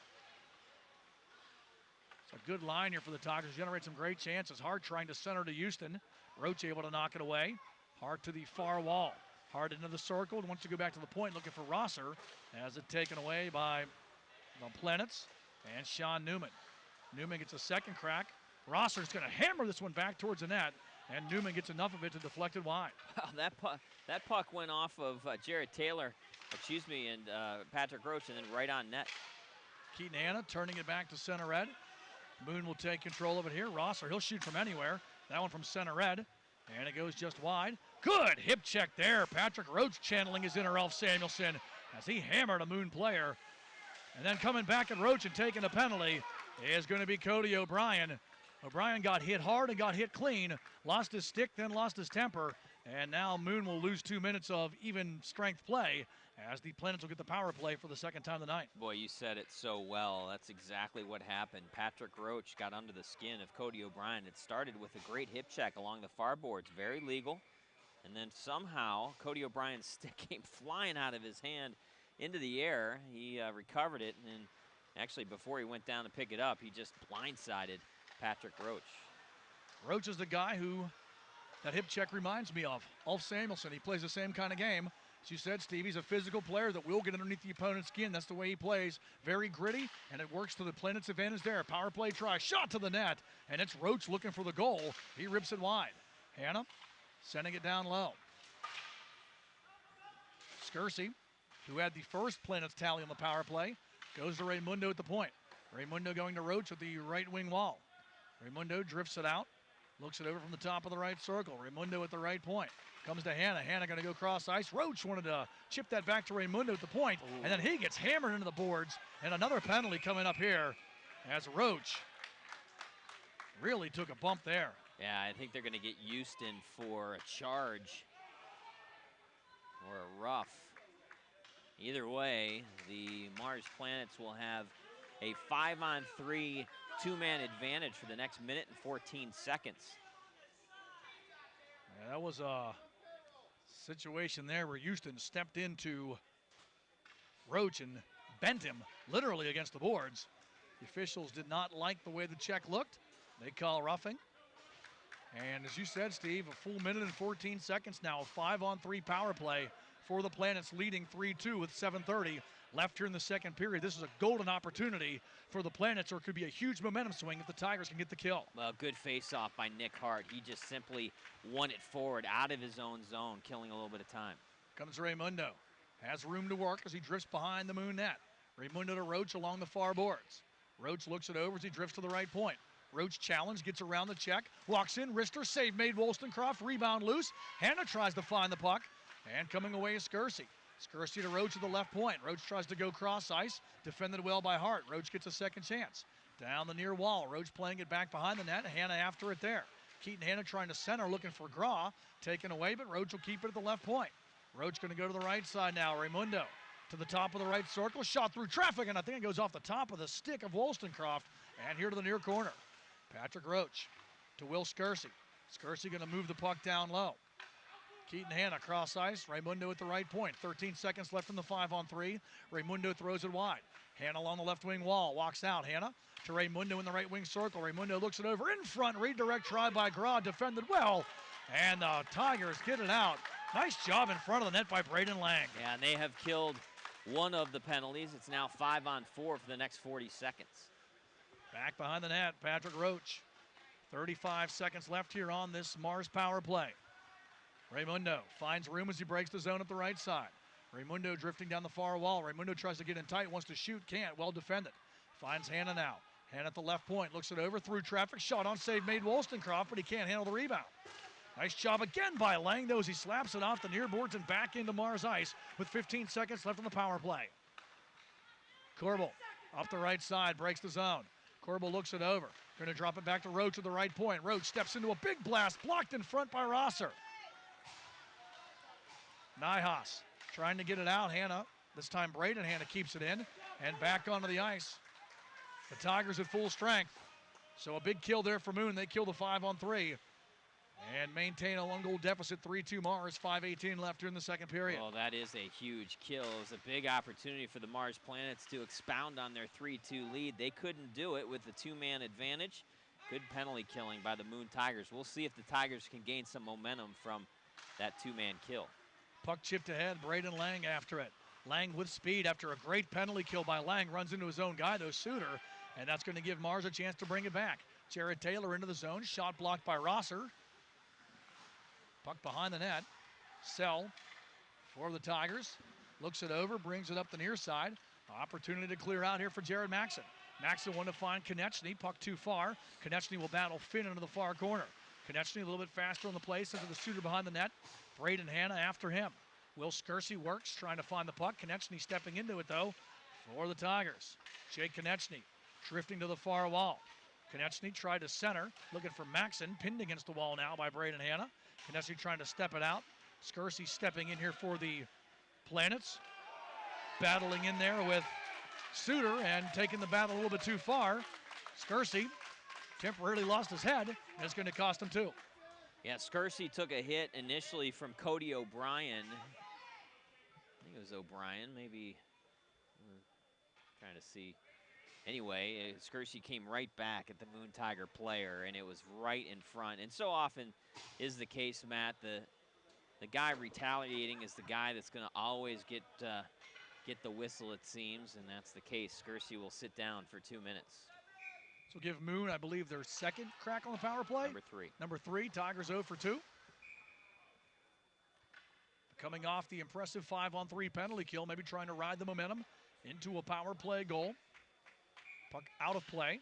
It's a good line here for the Tigers, generate some great chances. Hart trying to center to Houston. Roach able to knock it away. Hart to the far wall. Hart into the circle, wants to go back to the point, looking for Rosser. Has it taken away by the Planets and Sean Newman. Newman gets a second crack. Rosser's going to hammer this one back towards the net, and Newman gets enough of it to deflect it wide. Wow, that puck went off of Jarrett Taylor, and Patrick Roach, and then right on net. Keaton Hanna turning it back to center red. Moon will take control of it here. Rosser, he'll shoot from anywhere. That one from center red, and it goes just wide. Good hip check there. Patrick Roach channeling his inner Ralph Samuelson as he hammered a Moon player. And then coming back at Roach and taking a penalty is going to be Cody O'Brien. O'Brien got hit hard and got hit clean, lost his stick, then lost his temper, and now Moon will lose 2 minutes of even strength play as the Planets will get the power play for the second time tonight. Boy, you said it so well. That's exactly what happened. Patrick Roach got under the skin of Cody O'Brien. It started with a great hip check along the far boards, very legal, and then somehow Cody O'Brien's stick came flying out of his hand into the air. He recovered it, and actually before he went down to pick it up, he just blindsided Patrick Roach. Roach is the guy who that hip check reminds me of. Ulf Samuelson, he plays the same kind of game. As you said, Steve, he's a physical player that will get underneath the opponent's skin. That's the way he plays. Very gritty, and it works to the Planet's advantage there. Power play try, shot to the net, and it's Roach looking for the goal. He rips it wide. Hanna sending it down low. Scursy, who had the first Planet's tally on the power play, goes to Raimundo at the point. Raimundo going to Roach at the right wing wall. Raimundo drifts it out, looks it over from the top of the right circle. Raimundo at the right point. Comes to Hanna. Hanna going to go cross ice. Roach wanted to chip that back to Raimundo at the point, and then he gets hammered into the boards. And another penalty coming up here as Roach really took a bump there. Yeah, I think they're going to get Houston for a charge or a rough. Either way, the Mars Planets will have a 5-on-3 two-man advantage for the next minute and 14 seconds. Yeah, that was a situation there where Houston stepped into Roach and bent him literally against the boards. The officials did not like the way the check looked. They call roughing. And as you said, Steve, a full minute and 14 seconds now, a 5-on-3 power play for the Planets, leading 3-2 with 7:30 left here in the second period. This is a golden opportunity for the Planets, or it could be a huge momentum swing if the Tigers can get the kill. Well, good face-off by Nick Hart. He just simply won it forward out of his own zone, killing a little bit of time. Comes Raimundo. Has room to work as he drifts behind the Moon net. Raimundo to Roach along the far boards. Roach looks it over as he drifts to the right point. Roach challenge, gets around the check, walks in, wrister, save made Wollstonecroft, rebound loose. Hanna tries to find the puck, and coming away is Scursy. Scursy to Roach at the left point. Roach tries to go cross ice, defended well by Hart. Roach gets a second chance. Down the near wall, Roach playing it back behind the net, Hanna after it there. Keaton Hanna trying to center, looking for Graw, taken away, but Roach will keep it at the left point. Roach going to go to the right side now, Raimundo to the top of the right circle, shot through traffic, and I think it goes off the top of the stick of Wollstonecroft, and here to the near corner. Patrick Roach to Will Scursy. Scursy going to move the puck down low. Keaton Hanna cross ice, Raimundo at the right point. 13 seconds left in the 5-on-3. Raimundo throws it wide. Hanna along the left wing wall, walks out. Hanna to Raimundo in the right wing circle. Raimundo looks it over in front, redirect try by Graw, defended well. And the Tigers get it out Nice job in front of the net by Braden Lang. Yeah, and they have killed one of the penalties. It's now 5-on-4 for the next 40 seconds. Back behind the net, Patrick Roach. 35 seconds left here on this Mars power play. Raimundo finds room as he breaks the zone at the right side. Raimundo drifting down the far wall. Raimundo tries to get in tight, wants to shoot, can't. Well defended. Finds Hanna now. Hanna at the left point, looks it over through traffic. Shot on save made Wollstonecroft, but he can't handle the rebound. Nice job again by Lang, though, as he slaps it off the near boards and back into Mars ice with 15 seconds left on the power play. Corbel off the right side, breaks the zone. Corbel looks it over. Going to drop it back to Roach at the right point. Roach steps into a big blast, blocked in front by Rosser. Nijhaas trying to get it out. Hanna, this time Braden Hanna keeps it in and back onto the ice. The Tigers at full strength. So a big kill there for Moon. They kill the 5-on-3 and maintain a 1-goal deficit, 3-2 Mars, 5:18 left here in the second period. Well, that is a huge kill. It was a big opportunity for the Mars Planets to expound on their 3-2 lead. They couldn't do it with the two-man advantage. Good penalty killing by the Moon Tigers. We'll see if the Tigers can gain some momentum from that two-man kill. Puck chipped ahead, Braden Lang after it. Lang with speed after a great penalty kill by Lang. Runs into his own guy, though, Suter, and that's going to give Mars a chance to bring it back. Jared Taylor into the zone, shot blocked by Rosser. Puck behind the net. Sell for the Tigers. Looks it over, brings it up the near side. Opportunity to clear out here for Jared Maxson. Maxson wanted to find Konechny. Puck too far. Konechny will battle Finn into the far corner. Konechny a little bit faster on the play, sends it to the Suter behind the net. Braden Hanna after him. Will Skersey works, trying to find the puck. Konechny stepping into it, though, for the Tigers. Jake Konechny drifting to the far wall. Konechny tried to center, looking for Maxson, pinned against the wall now by Braden Hanna. Konechny trying to step it out. Skersey stepping in here for the Planets. Battling in there with Suter and taking the battle a little bit too far. Skersey temporarily lost his head, and it's going to cost him two. Yeah, Skersey took a hit initially from Cody O'Brien. I think it was O'Brien, maybe. Trying to see. Anyway, Skersey came right back at the Moon Tiger player, and it was right in front. And so often is the case, Matt. The guy retaliating is the guy that's going to always get the whistle, it seems, and that's the case. Skersey will sit down for 2 minutes. So give Moon, I believe, their second crack on the power play. Number 3. Tigers 0 for 2. Coming off the impressive 5-on-3 penalty kill, maybe trying to ride the momentum into a power play goal. Puck out of play.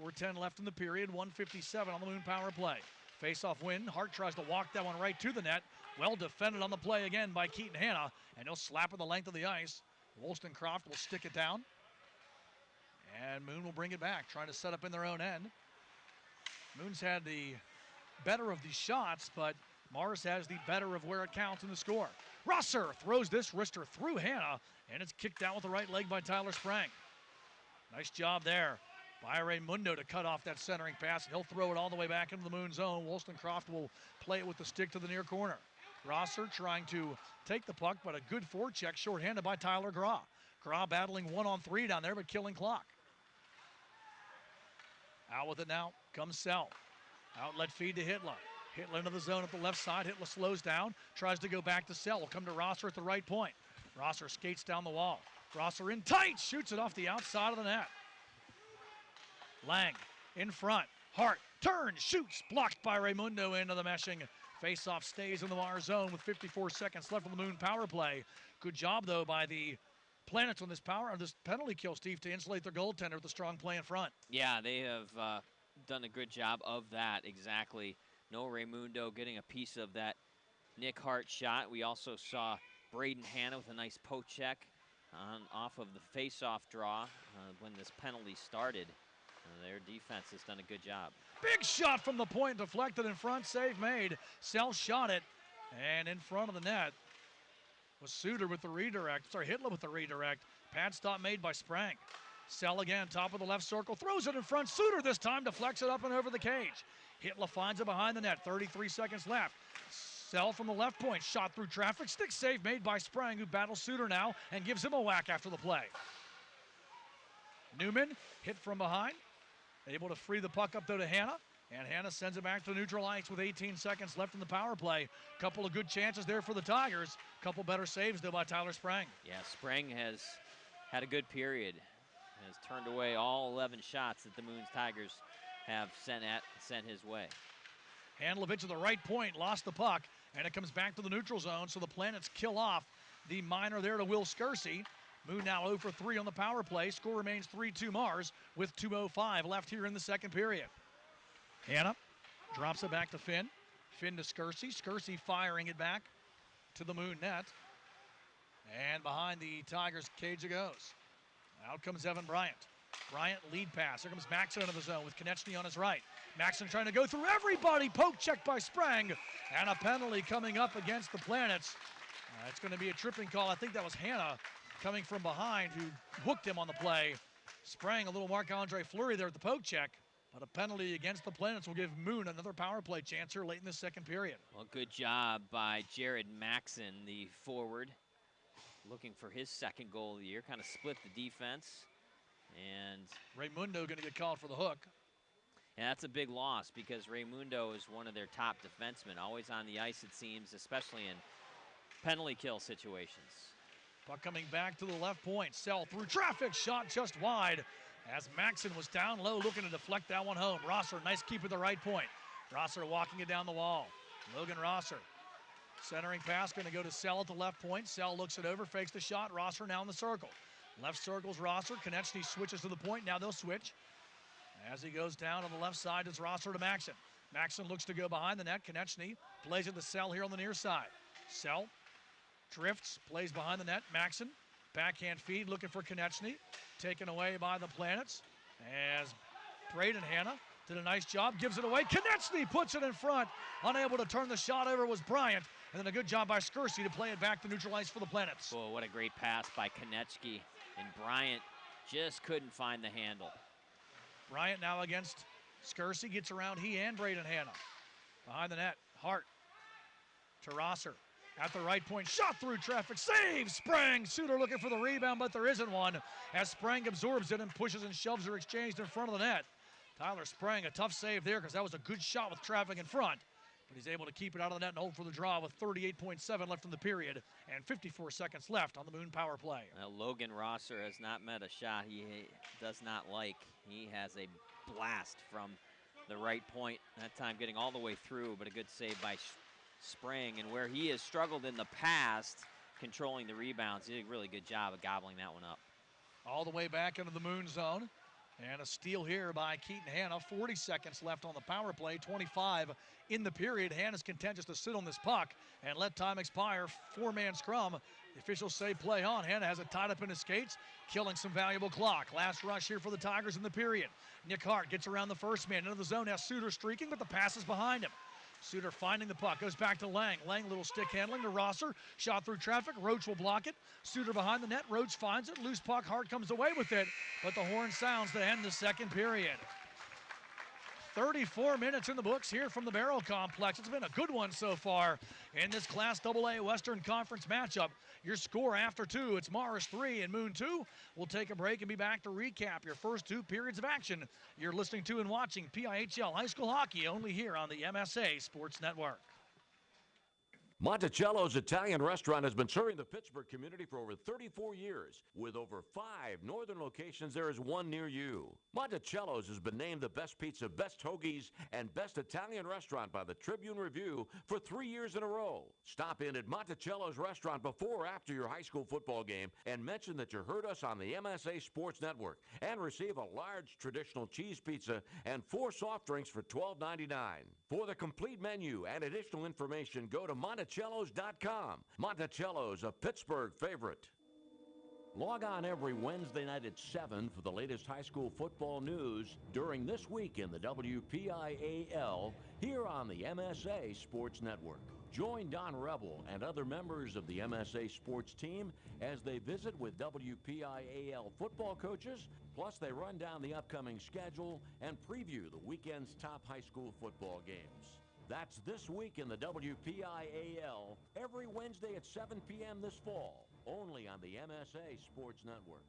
4:10 left in the period. 1:57 on the Moon power play. Face-off win. Hart tries to walk that one right to the net. Well defended on the play again by Keaton Hanna, and he'll slap it the length of the ice. Wollstonecroft will stick it down, and Moon will bring it back, trying to set up in their own end. Moon's had the better of these shots, but Mars has the better of where it counts in the score. Rosser throws this wrister through Hanna, and it's kicked out with the right leg by Tyler Sprang. Nice job there by Raimundo to cut off that centering pass. He'll throw it all the way back into the Moon zone. Wollstonecroft will play it with the stick to the near corner. Rosser trying to take the puck, but a good forecheck shorthanded by Tyler Graw. Graw battling 1-on-3 down there, but killing clock. Out with it now comes Sell. Outlet feed to Hitler. Hitler into the zone at the left side. Hitler slows down, tries to go back to Sell. Will come to Rosser at the right point. Rosser skates down the wall. Rosser in tight, shoots it off the outside of the net. Lang in front. Hart turns, shoots, blocked by Raimundo into the meshing. Face-off stays in the Mars zone with 54 seconds left on the Moon power play. Good job, though, by the Planets on this penalty kill, Steve, to insulate their goaltender with a strong play in front. Yeah, they have done a good job of that, exactly. No Raimundo getting a piece of that Nick Hart shot. We also saw Braden Hanna with a nice poke check off of the face-off draw when this penalty started. Their defense has done a good job. Big shot from the point, deflected in front, save made. Sell shot it, and in front of the net was Suter with the redirect. Sorry, Hitler with the redirect. Pad stop made by Sprang. Sell again, top of the left circle, throws it in front. Suter this time deflects it up and over the cage. Hitler finds it behind the net, 33 seconds left. Sell from the left point, shot through traffic. Stick save made by Sprang, who battles Suter now and gives him a whack after the play. Newman hit from behind. Able to free the puck up, though, to Hanna. And Hannah sends it back to neutral ice with 18 seconds left in the power play. Couple of good chances there for the Tigers. Couple better saves, though, by Tyler Sprang. Yeah, Sprang has had a good period. Has turned away all 11 shots that the Moons Tigers have sent his way. Handlovich at the right point, lost the puck, and it comes back to the neutral zone, so the Planets kill off the minor there to Will Skersey. Moon now 0 for 3 on the power play. Score remains 3-2 Mars with 2:05 left here in the second period. Hannah drops it back to Finn. Finn to Skersey. Skersey firing it back to the Moon net. And behind the Tigers cage it goes. Out comes Evan Bryant. Bryant lead pass. Here comes Maxson into the zone with Konechny on his right. Maxson trying to go through everybody. Poke check by Sprang. And a penalty coming up against the Planets. It's going to be a tripping call. I think that was Hannah coming from behind who hooked him on the play. Sprang a little Marc-Andre Fleury there at the poke check. But a penalty against the Planets will give Moon another power play chance here late in the second period. Well, good job by Jared Maxson, the forward, looking for his second goal of the year. Kind of split the defense. And Raymundo going to get called for the hook. And that's a big loss because Raymundo is one of their top defensemen, always on the ice, it seems, especially in penalty kill situations. Puck coming back to the left point. Sell through traffic, shot just wide as Maxson was down low looking to deflect that one home. Rosser, nice keep at the right point. Rosser walking it down the wall. Logan Rosser. Centering pass going to go to Sell at the left point. Sell looks it over, fakes the shot. Rosser now in the circle. Left circle's Rosser. Konechny switches to the point. Now they'll switch. As he goes down on the left side, it's Rosser to Maxson. Maxson looks to go behind the net. Konechny plays it to Sell here on the near side. Sell drifts, plays behind the net. Maxson, backhand feed, looking for Konechny. Taken away by the Planets. As Braden Hanna did a nice job, gives it away. Konechny puts it in front. Unable to turn the shot over was Bryant. And then a good job by Skersey to play it back to neutral ice for the Planets. Oh, what a great pass by Konechny. And Bryant just couldn't find the handle. Bryant now against Skersey, gets around he and Braden Hanna. Behind the net, Hart to Rosser. At the right point, shot through traffic, save, Sprang. Suter looking for the rebound, but there isn't one. As Sprang absorbs it and pushes and shoves her exchanged in front of the net. Tyler Sprang, a tough save there because that was a good shot with traffic in front. But he's able to keep it out of the net and hold for the draw with 38.7 left in the period and 54 seconds left on the Moon power play. Now, Logan Rosser has not met a shot he does not like. He has a blast from the right point, that time getting all the way through, but a good save by Sprang. And where he has struggled in the past controlling the rebounds, he did a really good job of gobbling that one up. All the way back into the Moon zone. And a steal here by Keaton Hanna. 40 seconds left on the power play, 25 in the period. Hanna's content just to sit on this puck and let time expire. Four-man scrum. The officials say play on. Hanna has it tied up in his skates, killing some valuable clock. Last rush here for the Tigers in the period. Nick Hart gets around the first man into the zone. Has Suter streaking, but the pass is behind him. Suter finding the puck, goes back to Lang. Lang, little stick handling to Rosser. Shot through traffic, Roach will block it. Suter behind the net, Roach finds it. Loose puck, Hart comes away with it. But the horn sounds to end the second period. 34 minutes in the books here from the Baierl Complex. It's been a good one so far in this Class AA Western Conference matchup. Your score after two, it's Mars 3 and Moon 2. We'll take a break and be back to recap your first two periods of action. You're listening to and watching PIHL High School Hockey only here on the MSA Sports Network. Monticello's Italian restaurant has been serving the Pittsburgh community for over 34 years. With over 5 northern locations, there is one near you. Monticello's has been named the best pizza, best hoagies, and best Italian restaurant by the Tribune Review for 3 years in a row. Stop in at Monticello's restaurant before or after your high school football game and mention that you heard us on the MSA Sports Network and receive a large traditional cheese pizza and 4 soft drinks for $12.99. For the complete menu and additional information, go to Monticello's.com. Monticello's, a Pittsburgh favorite. Log on every Wednesday night at 7 for the latest high school football news during this week in the WPIAL here on the MSA Sports Network. Join Don Rebel and other members of the MSA Sports team as they visit with WPIAL football coaches, plus they run down the upcoming schedule and preview the weekend's top high school football games. That's this week in the WPIAL, every Wednesday at 7 p.m. this fall, only on the MSA Sports Network.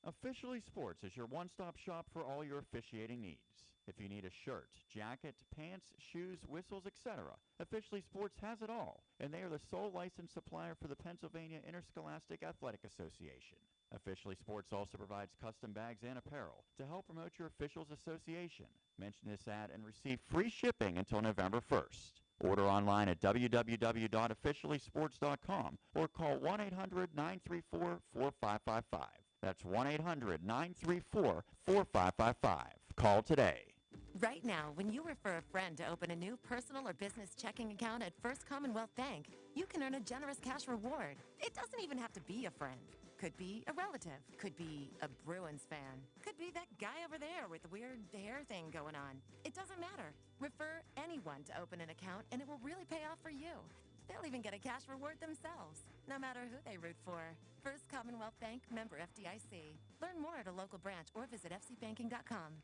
Officially Sports is your one-stop shop for all your officiating needs. If you need a shirt, jacket, pants, shoes, whistles, etc., Officially Sports has it all, and they are the sole licensed supplier for the Pennsylvania Interscholastic Athletic Association. Officially Sports also provides custom bags and apparel to help promote your officials association. Mention this ad and receive free shipping until November 1st. Order online at www.officiallysports.com or call 1-800-934-4555. That's 1-800-934-4555. Call today. Right now, when you refer a friend to open a new personal or business checking account at First Commonwealth Bank, you can earn a generous cash reward. It doesn't even have to be a friend. Could be a relative. Could be a Bruins fan. Could be that guy over there with the weird hair thing going on. It doesn't matter. Refer anyone to open an account, and it will really pay off for you. They'll even get a cash reward themselves, no matter who they root for. First Commonwealth Bank, member FDIC. Learn more at a local branch or visit fcbanking.com.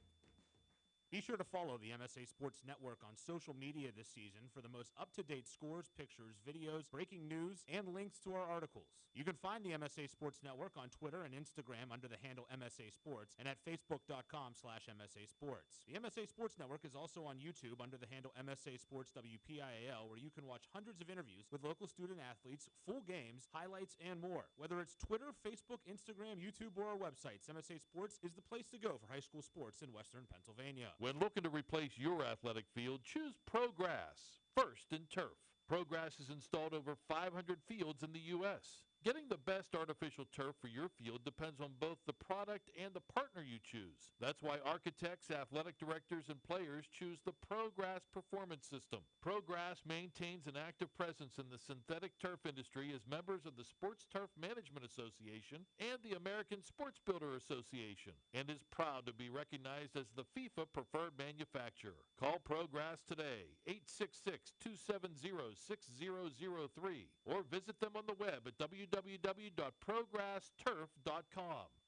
Be sure to follow the MSA Sports Network on social media this season for the most up-to-date scores, pictures, videos, breaking news, and links to our articles. You can find the MSA Sports Network on Twitter and Instagram under the handle MSA Sports and at facebook.com/MSA Sports. The MSA Sports Network is also on YouTube under the handle MSA Sports WPIHL, where you can watch hundreds of interviews with local student athletes, full games, highlights, and more. Whether it's Twitter, Facebook, Instagram, YouTube, or our websites, MSA Sports is the place to go for high school sports in Western Pennsylvania. When looking to replace your athletic field, choose ProGrass, first in turf. ProGrass has installed over 500 fields in the U.S. Getting the best artificial turf for your field depends on both the product and the partner you choose. That's why architects, athletic directors, and players choose the ProGrass Performance System. ProGrass maintains an active presence in the synthetic turf industry as members of the Sports Turf Management Association and the American Sports Builder Association, and is proud to be recognized as the FIFA preferred manufacturer. Call ProGrass today, 866-270-6003, or visit them on the web at www.progressturf.com.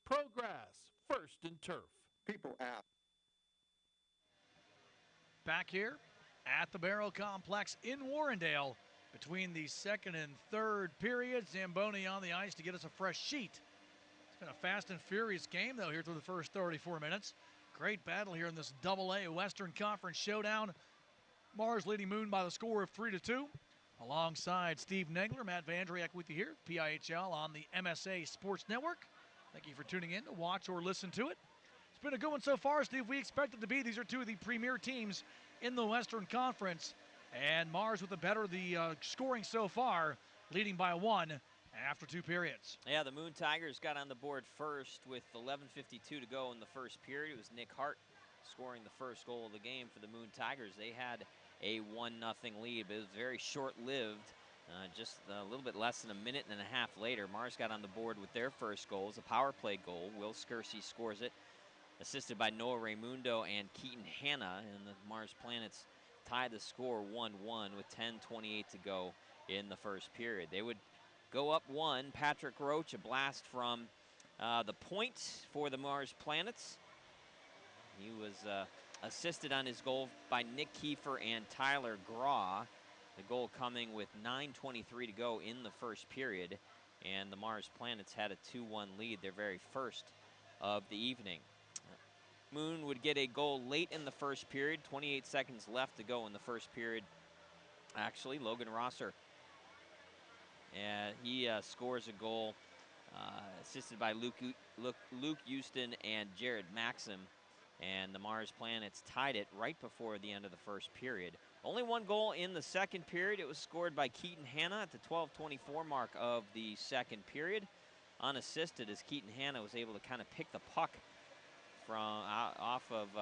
ProGrass, first in turf. People ask. Back here at the Baierl Complex in Warrendale, between the second and third period, Zamboni on the ice to get us a fresh sheet. It's been a fast and furious game, though, here through the first 34 minutes. Great battle here in this Double-A Western Conference showdown. Mars leading Moon by the score of 3-2. Alongside Steve Nagler, Matt Vandriak with you here, PIHL on the MSA Sports Network. Thank you for tuning in to watch or listen to it. It's been a good one so far, Steve. We expect it to be. These are two of the premier teams in the Western Conference. And Mars with the better of the scoring so far, leading by 1 after 2 periods. Yeah, the Moon Tigers got on the board first with 11:52 to go in the first period. It was Nick Hart scoring the first goal of the game for the Moon Tigers. They had a 1-0 lead, but it was very short-lived. Just a little bit less than a minute and a half later, Mars got on the board with their first goal. It was a power play goal. Will Skersey scores it, assisted by Noah Raimundo and Keaton Hanna, and the Mars Planets tied the score 1-1 with 10:28 to go in the first period. They would go up 1. Patrick Roach, a blast from the point for the Mars Planets. He was assisted on his goal by Nick Kiefer and Tyler Graw. The goal coming with 9:23 to go in the first period, and the Mars Planets had a 2-1 lead, their very first of the evening. Moon would get a goal late in the first period, 28 seconds left to go in the first period. Actually, Logan Rosser, he scores a goal assisted by Luke Houston and Jared Maxim. And the Mars Planets tied it right before the end of the first period. Only one goal in the second period. It was scored by Keaton Hanna at the 12:24 mark of the second period, unassisted, as Keaton Hanna was able to kind of pick the puck from off of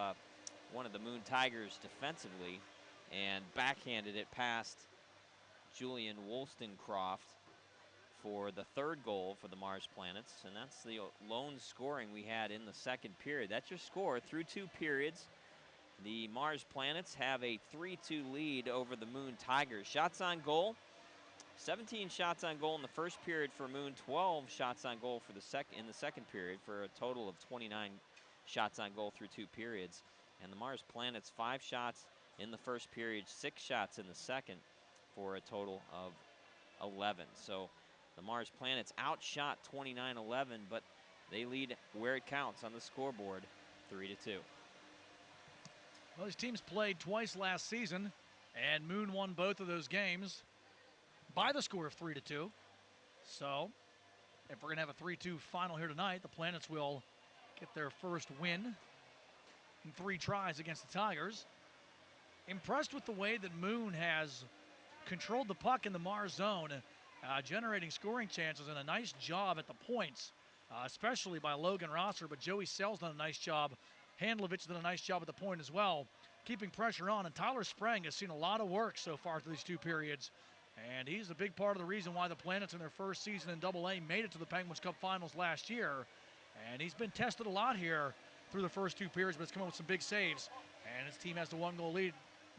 one of the Moon Tigers defensively and backhanded it past Julian Wollstonecroft for the third goal for the Mars Planets, and that's the lone scoring we had in the second period. That's your score through 2 periods. The Mars Planets have a 3-2 lead over the Moon Tigers. Shots on goal, 17 shots on goal in the first period for Moon, 12 shots on goal for in the second period, for a total of 29 shots on goal through 2 periods. And the Mars Planets, 5 shots in the first period, 6 shots in the second, for a total of 11. So the Mars Planets outshot 29-11, but they lead where it counts on the scoreboard, 3-2. Well, these teams played twice last season, and Moon won both of those games by the score of 3-2. So, if we're going to have a 3-2 final here tonight, the Planets will get their first win in 3 tries against the Tigers. Impressed with the way that Moon has controlled the puck in the Mars zone, generating scoring chances, and a nice job at the points, especially by Logan Rosser, but Joey Sells done a nice job. Handlovich did a nice job at the point as well, keeping pressure on, and Tyler Sprang has seen a lot of work so far through these 2 periods, and he's a big part of the reason why the Planets in their first season in AA made it to the Penguins Cup Finals last year, and he's been tested a lot here through the first 2 periods, but it's come up with some big saves, and his team has the 1-goal lead,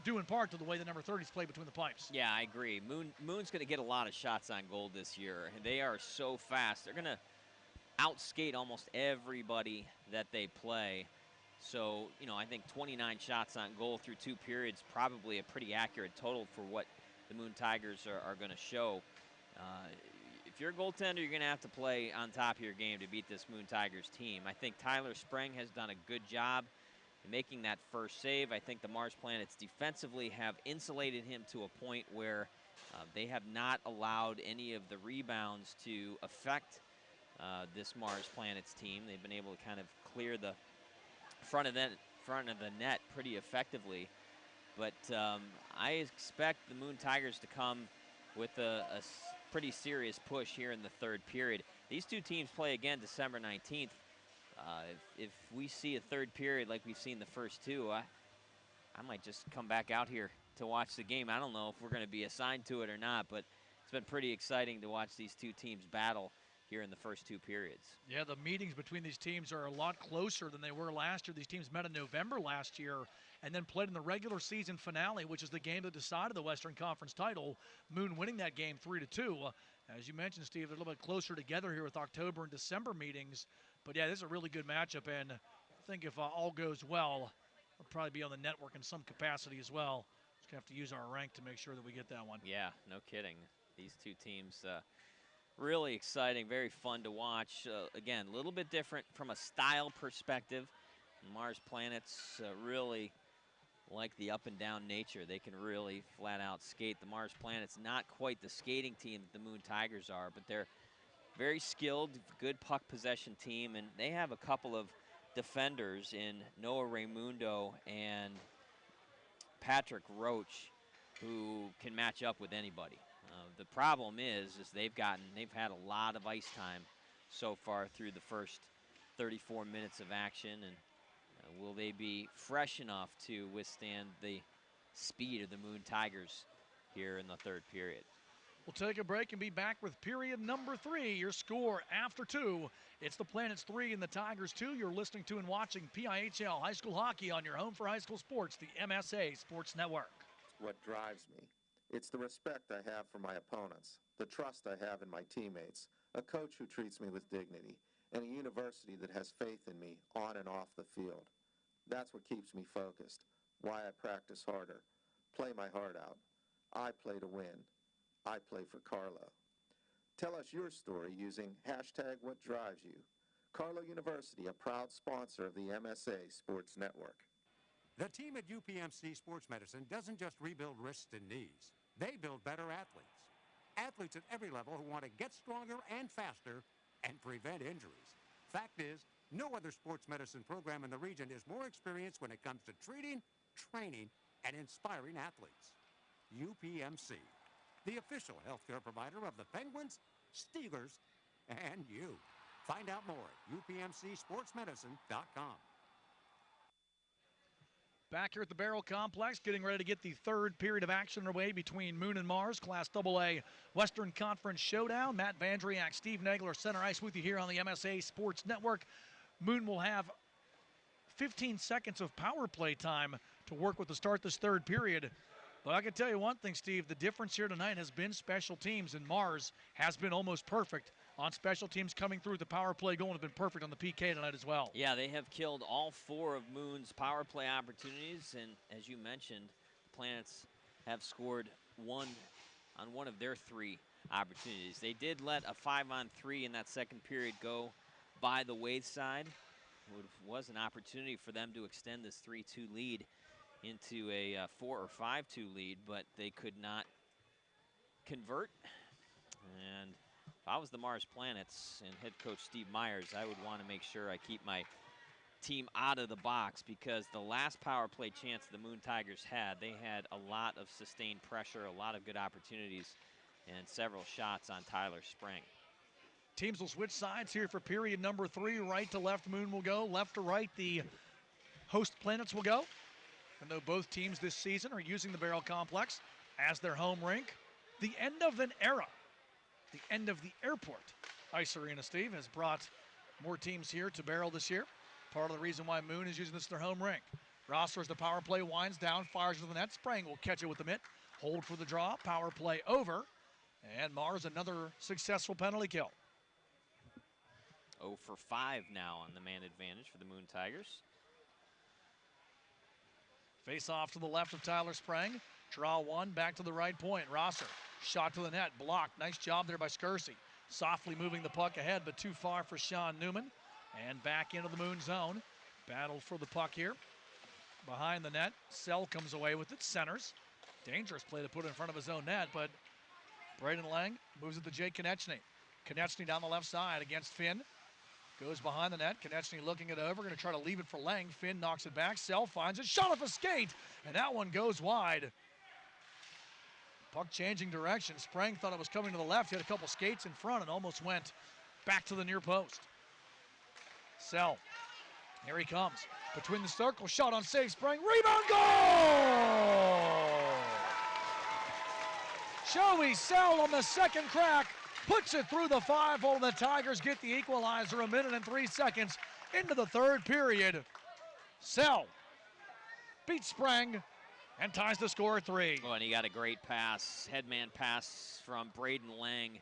due in part to the way the number 30s play between the pipes. Yeah, I agree. Moon's going to get a lot of shots on goal this year. They are so fast. They're going to outskate almost everybody that they play. So, I think 29 shots on goal through 2 periods, probably a pretty accurate total for what the Moon Tigers are going to show. If you're a goaltender, you're going to have to play on top of your game to beat this Moon Tigers team. I think Tyler Sprang has done a good job making that first save. I think the Mars Planets defensively have insulated him to a point where they have not allowed any of the rebounds to affect this Mars Planets team. They've been able to kind of clear the front of the net pretty effectively. But I expect the Moon Tigers to come with a pretty serious push here in the 3rd period. These 2 teams play again December 19th. If we see a 3rd period like we've seen the first 2, I might just come back out here to watch the game. I don't know if we're going to be assigned to it or not, but it's been pretty exciting to watch these 2 teams battle here in the first 2 periods. Yeah, the meetings between these teams are a lot closer than they were last year. These teams met in November last year and then played in the regular season finale, which is the game that decided the Western Conference title. Moon winning that game 3-2. As you mentioned, Steve, they're a little bit closer together here with October and December meetings. But, yeah, this is a really good matchup, and I think if all goes well, we'll probably be on the network in some capacity as well. Just going to have to use our rank to make sure that we get that one. Yeah, no kidding. These 2 teams, really exciting, very fun to watch. Again, a little bit different from a style perspective. Mars Planets really like the up-and-down nature. They can really flat-out skate. The Mars Planets, not quite the skating team that the Moon Tigers are, but they're very skilled, good puck possession team, and they have a couple of defenders in Noah Raimundo and Patrick Roach who can match up with anybody. The problem is they've had a lot of ice time so far through the first 34 minutes of action, and will they be fresh enough to withstand the speed of the Moon Tigers here in the 3rd period? We'll take a break and be back with period number 3. Your score after 2. It's the Planets 3 and the Tigers 2. You're listening to and watching PIHL High School Hockey on your home for high school sports, the MSA Sports Network. What drives me? It's the respect I have for my opponents, the trust I have in my teammates, a coach who treats me with dignity, and a university that has faith in me on and off the field. That's what keeps me focused, why I practice harder, play my heart out. I play to win. I play for Carlo. Tell us your story using #WhatDrivesYou. Carlo University, a proud sponsor of the MSA Sports Network. The team at UPMC Sports Medicine doesn't just rebuild wrists and knees. They build better athletes. Athletes at every level who want to get stronger and faster and prevent injuries. Fact is, no other sports medicine program in the region is more experienced when it comes to treating, training, and inspiring athletes. UPMC, the official healthcare provider of the Penguins, Steelers, and you. Find out more at upmcsportsmedicine.com. Back here at the Baierl Complex, getting ready to get the 3rd period of action underway between Moon and Mars, Class AA Western Conference Showdown. Matt Vandriak, Steve Nagler, center ice with you here on the MSA Sports Network. Moon will have 15 seconds of power play time to work with to start this 3rd period. But I can tell you one thing, Steve, the difference here tonight has been special teams, and Mars has been almost perfect on special teams coming through. The power play goal has been perfect on the PK tonight as well. Yeah, they have killed all 4 of Moon's power play opportunities, and as you mentioned, the Planets have scored one on one of their 3 opportunities. They did let a 5-on-3 in that 2nd period go by the Waith side. Was an opportunity for them to extend this 3-2 lead into a 4 or 5-2 lead, but they could not convert. And if I was the Mars Planets and head coach Steve Myers, I would want to make sure I keep my team out of the box, because the last power play chance the Moon Tigers had, they had a lot of sustained pressure, a lot of good opportunities, and several shots on Tyler Spring. Teams will switch sides here for period number 3. Right to left, Moon will go. Left to right, the host Planets will go. And though both teams this season are using the Baierl Complex as their home rink, the end of an era, the end of the airport ice arena, Steve, has brought more teams here to Baierl this year. Part of the reason why Moon is using this as their home rink. Rosser, as the power play winds down, fires to the net. Sprang will catch it with the mitt. Hold for the draw. Power play over. And Mars, another successful penalty kill. 0 for 5 now on the man advantage for the Moon Tigers. Face off to the left of Tyler Sprang. Draw one, back to the right point. Rosser, shot to the net, blocked. Nice job there by Skersey. Softly moving the puck ahead, but too far for Sean Newman. And back into the Moon zone. Battle for the puck here. Behind the net, Sell comes away with it, centers. Dangerous play to put in front of his own net, but Braden Lang moves it to Jake Konechny. Konechny down the left side against Finn. Goes behind the net. Konechny looking it over. Going to try to leave it for Lang. Finn knocks it back. Sell finds it. Shot off a skate. And that one goes wide. Puck changing direction. Sprang thought it was coming to the left. He had a couple skates in front and almost went back to the near post. Sell. Here he comes. Between the circle. Shot on save. Sprang. Rebound goal! Joey Sell on the second crack. Puts it through the 5-hole. The Tigers get the equalizer 1 minute and 3 seconds into the third period. Sell beats Sprang and ties the score at 3. Oh, and he got a great pass, headman pass from Braden Lang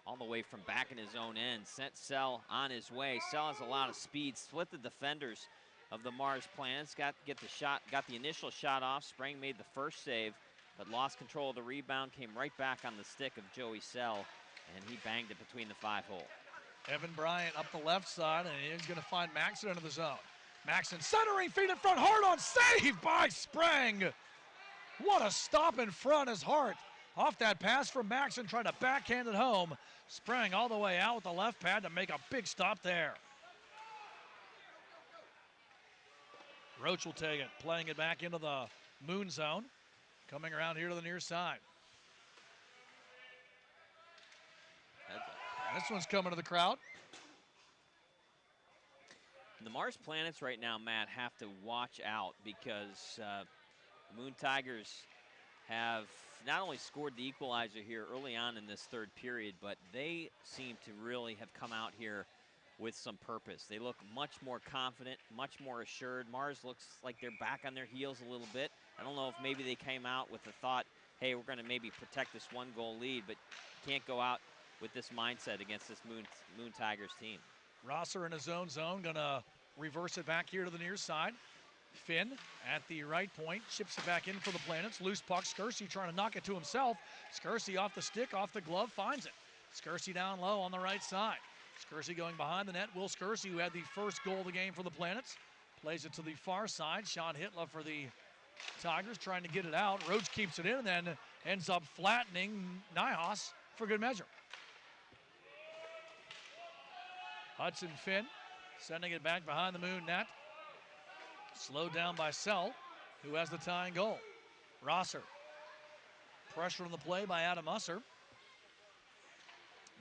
all the way from back in his own end. Sent Sell on his way. Sell has a lot of speed. Split the defenders of the Mars Planets. Got the initial shot off. Sprang made the first save, but lost control of the rebound, came right back on the stick of Joey Sell, and he banged it between the 5-hole. Evan Bryant up the left side, and he's going to find Maxson into the zone. Maxson centering, feet in front, hard on, save by Sprang. What a stop in front as Hart, off that pass from Maxson, trying to backhand it home. Sprang all the way out with the left pad to make a big stop there. Roach will take it, playing it back into the Moon zone. Coming around here to the near side. This one's coming to the crowd. The Mars Planets right now, Matt, have to watch out, because the Moon Tigers have not only scored the equalizer here early on in this third period, but they seem to really have come out here with some purpose. They look much more confident, much more assured. Mars looks like they're back on their heels a little bit. I don't know if maybe they came out with the thought, hey, we're going to maybe protect this 1-goal lead, but you can't go out with this mindset against this Moon Tigers team. Rosser in his own zone, going to reverse it back here to the near side. Finn at the right point, chips it back in for the Planets. Loose puck, Skersey trying to knock it to himself. Skersey off the stick, off the glove, finds it. Skersey down low on the right side. Skersey going behind the net. Will Skersey, who had the first goal of the game for the Planets, plays it to the far side. Sean Hitler for the Tigers trying to get it out. Roach keeps it in and then ends up flattening Nyhaus for good measure. Hudson Finn sending it back behind the Moon net. Slowed down by Sell, who has the tying goal. Rosser. Pressure on the play by Adam Usser.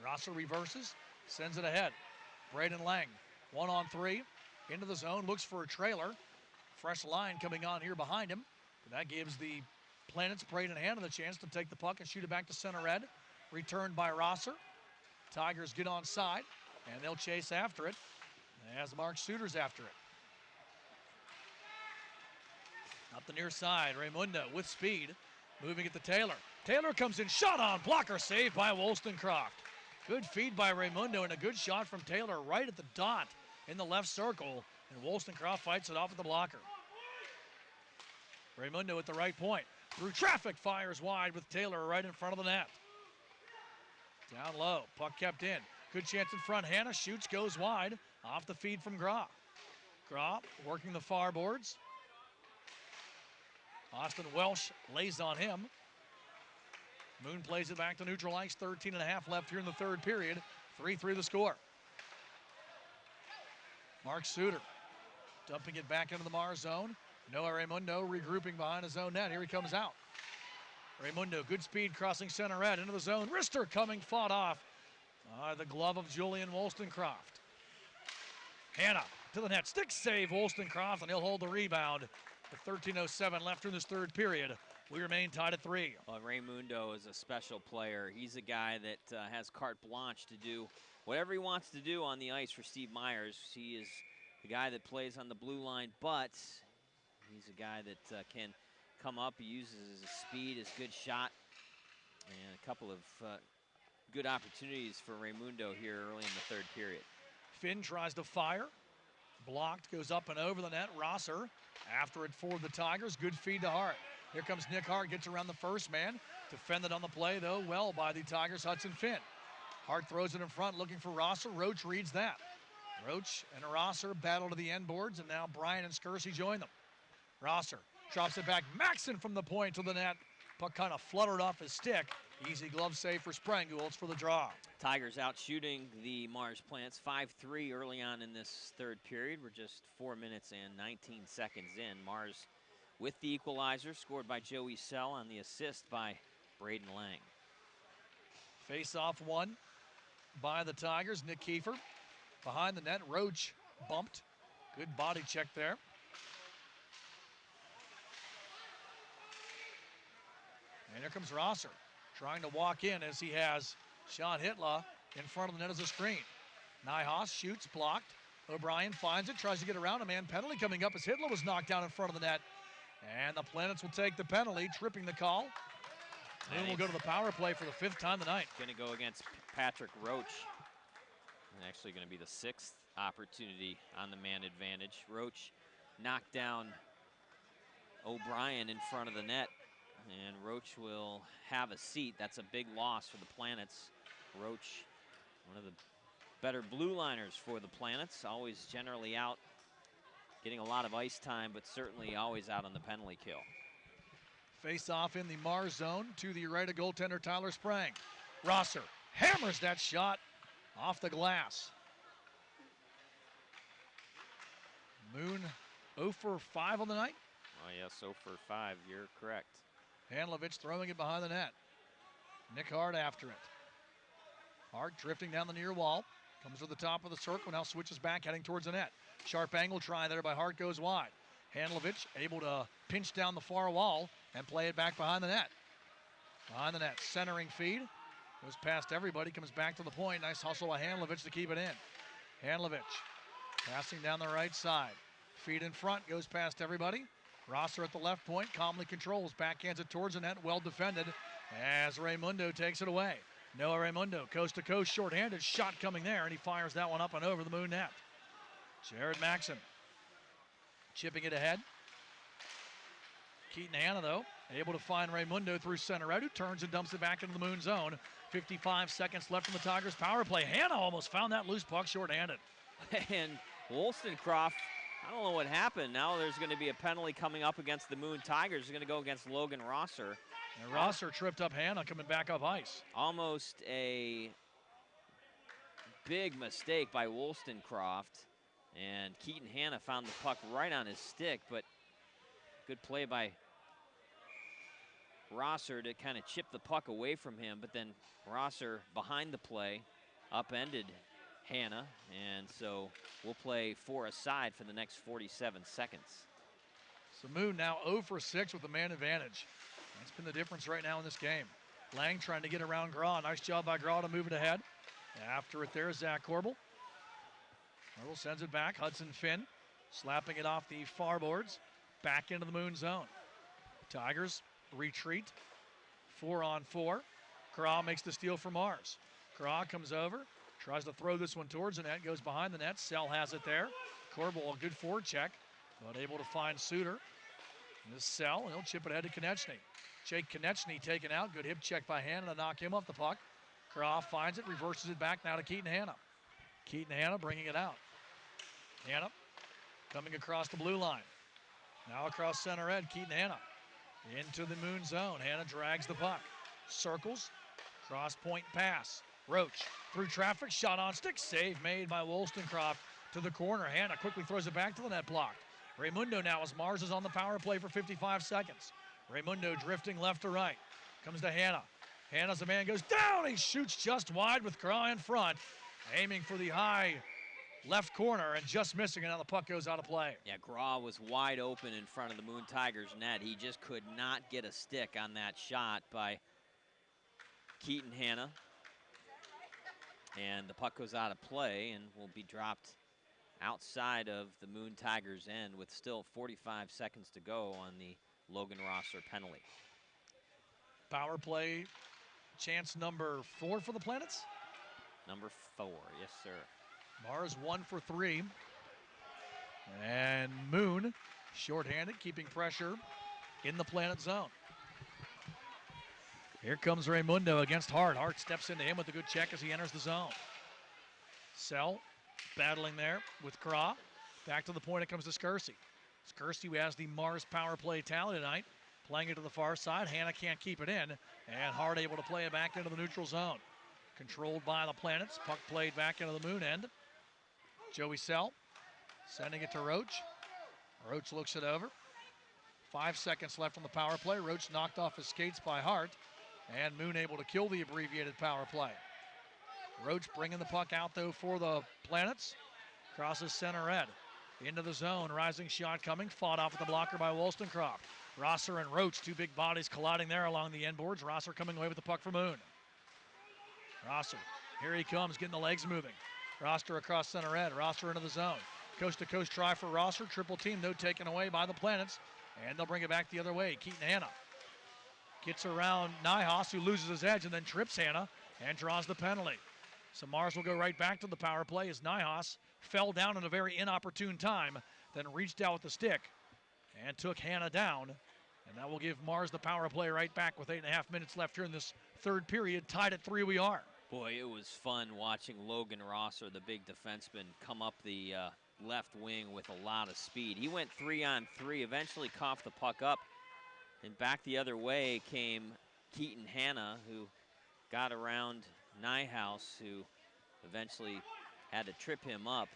Rosser reverses, sends it ahead. Braden Lang, 1-on-3, into the zone, looks for a trailer. Fresh line coming on here behind him. But that gives the Planets, Braden Hannon, the chance to take the puck and shoot it back to center red. Returned by Rosser. Tigers get on side, and they'll chase after it as Mark Suter's after it. Up the near side, Raimundo with speed, moving it to Taylor. Taylor comes in, shot on, blocker saved by Wollstonecroft. Good feed by Raimundo and a good shot from Taylor right at the dot in the left circle, and Wollstonecroft fights it off at the blocker. Raimundo at the right point, through traffic, fires wide with Taylor right in front of the net. Down low, puck kept in. Good chance in front. Hannah shoots, goes wide. Off the feed from Grau. Grau working the far boards. Austin Welsh lays on him. Moon plays it back to neutral ice. 13.5 left here in the third period. 3-3 the score. Mark Suter dumping it back into the Mars zone. Noah Raimundo regrouping behind his own net. Here he comes out. Raimundo, good speed, crossing center red into the zone. Wrister coming, fought off. The glove of Julian Wollstonecroft. Hannah to the net. Stick save, Wollstonecroft, and he'll hold the rebound. With 13:07 left in this third period, we remain tied at 3. Well, Raimundo is a special player. He's a guy that has carte blanche to do whatever he wants to do on the ice for Steve Myers. He is the guy that plays on the blue line, but he's a guy that can come up. He uses his speed, his good shot, and a couple of good opportunities for Raimundo here early in the third period. Finn tries to fire. Blocked, goes up and over the net. Rosser after it for the Tigers. Good feed to Hart. Here comes Nick Hart, gets around the first man. Defended on the play, though, well by the Tigers' Hudson Finn. Hart throws it in front, looking for Rosser. Roach reads that. Roach and Rosser battle to the end boards, and now Bryan and Skersey join them. Rosser drops it back. Maxson from the point to the net. Puck kind of fluttered off his stick. Easy glove save for Sprangles for the draw. Tigers out shooting the Mars Plants 5-3 early on in this third period. We're just 4 minutes and 19 seconds in. Mars with the equalizer, scored by Joey Sell on the assist by Braden Lang. Face-off won by the Tigers. Nick Kiefer behind the net. Roach bumped. Good body check there. And here comes Rosser, trying to walk in as he has Sean Hitler in front of the net as a screen. Nyhaus shoots, blocked. O'Brien finds it, tries to get around. A man penalty coming up as Hitler was knocked down in front of the net. And the Planets will take the penalty, tripping the call. Moon will go to the power play for the 5th time tonight. Going to go against Patrick Roach. And actually going to be the 6th opportunity on the man advantage. Roach knocked down O'Brien in front of the net. And Roach will have a seat. That's a big loss for the Planets. Roach, one of the better blue liners for the Planets, always generally out, getting a lot of ice time, but certainly always out on the penalty kill. Face off in the Mars zone to the right of goaltender Tyler Sprang. Rosser hammers that shot off the glass. Moon 0 for 5 on the night. Oh yes, 0 for 5, you're correct. Handlovich throwing it behind the net. Nick Hart after it. Hart drifting down the near wall. Comes to the top of the circle, now switches back, heading towards the net. Sharp angle try there by Hart, goes wide. Handlovich able to pinch down the far wall and play it back behind the net. Behind the net, centering feed. Goes past everybody, comes back to the point. Nice hustle by Handlovich to keep it in. Handlovich passing down the right side. Feed in front, goes past everybody. Rosser at the left point, calmly controls, backhands it towards the net, well defended as Raimundo takes it away. Noah Raimundo, coast to coast, shorthanded, shot coming there, and he fires that one up and over the Moon net. Jared Maxson chipping it ahead. Keaton Hanna, though, able to find Raimundo through center right, who turns and dumps it back into the Moon zone. 55 seconds left in the Tigers' power play. Hanna almost found that loose puck shorthanded. And Wollstonecroft, I don't know what happened. Now there's going to be a penalty coming up against the Moon Tigers. It's going to go against Logan Rosser. And Rosser tripped up Hanna coming back up ice. Almost a big mistake by Wollstonecroft. And Keaton Hanna found the puck right on his stick, but good play by Rosser to kind of chip the puck away from him. But then Rosser behind the play upended Hanna, and so we'll play 4 aside for the next 47 seconds. So Moon now 0 for 6 with the man advantage. That's been the difference right now in this game. Lang trying to get around Grau. Nice job by Grau to move it ahead. After it there, Zach Corbel. Corbel sends it back. Hudson Finn slapping it off the far boards. Back into the Moon zone. Tigers retreat. 4-on-4. Grau makes the steal for Mars. Grau comes over. Tries to throw this one towards the net, goes behind the net. Sell has it there. Corbel, a good forward check, but able to find Suter. This Sell, and he'll chip it ahead to Konechny. Jake Konechny taken out. Good hip check by Hanna to knock him off the puck. Croft finds it, reverses it back now to Keaton Hanna. Keaton Hanna bringing it out. Hanna coming across the blue line. Now across center end, Keaton Hanna into the Moon zone. Hanna drags the puck. Circles, cross point pass. Roach through traffic, shot on stick, save made by Wollstonecroft to the corner. Hanna quickly throws it back to the net, blocked. Raimundo now as Mars is on the power play for 55 seconds. Raimundo drifting left to right. Comes to Hanna. Hanna's a man, goes down. He shoots just wide with Craw in front. Aiming for the high left corner and just missing, and now the puck goes out of play. Yeah, Graw was wide open in front of the Moon Tigers net. He just could not get a stick on that shot by Keaton Hanna. And the puck goes out of play and will be dropped outside of the Moon Tigers' end with still 45 seconds to go on the Logan Rosser penalty. Power play chance number 4 for the Planets. Number 4, yes, sir. Mars 1 for 3. And Moon shorthanded, keeping pressure in the Planet zone. Here comes Raimundo against Hart. Hart steps into him with a good check as he enters the zone. Sell battling there with Craw. Back to the point it comes to Skersey. Skersey, who has the Mars power play tally tonight, playing it to the far side. Hanna can't keep it in, and Hart able to play it back into the neutral zone. Controlled by the Planets. Puck played back into the Moon end. Joey Sell sending it to Roach. Roach looks it over. 5 seconds left on the power play. Roach knocked off his skates by Hart, and Moon able to kill the abbreviated power play. Roach bringing the puck out, though, for the Planets. Crosses center red. Into the zone. Rising shot coming. Fought off at the blocker by Wollstonecroft. Rosser and Roach, two big bodies colliding there along the end boards. Rosser coming away with the puck for Moon. Rosser, here he comes, getting the legs moving. Rosser across center red. Rosser into the zone. Coast-to-coast try for Rosser. Triple team, though, taken away by the Planets. And they'll bring it back the other way. Keaton Hanna gets around Nyhaus, who loses his edge and then trips Hanna and draws the penalty. So Mars will go right back to the power play as Nyhaus fell down in a very inopportune time, then reached out with the stick and took Hanna down. And that will give Mars the power play right back with 8.5 minutes left here in this third period. Tied at 3 we are. Boy, it was fun watching Logan Rosser, the big defenseman, come up the left wing with a lot of speed. He went 3-on-3, eventually coughed the puck up, and back the other way came Keaton Hanna, who got around Nyhaus, who eventually had to trip him up,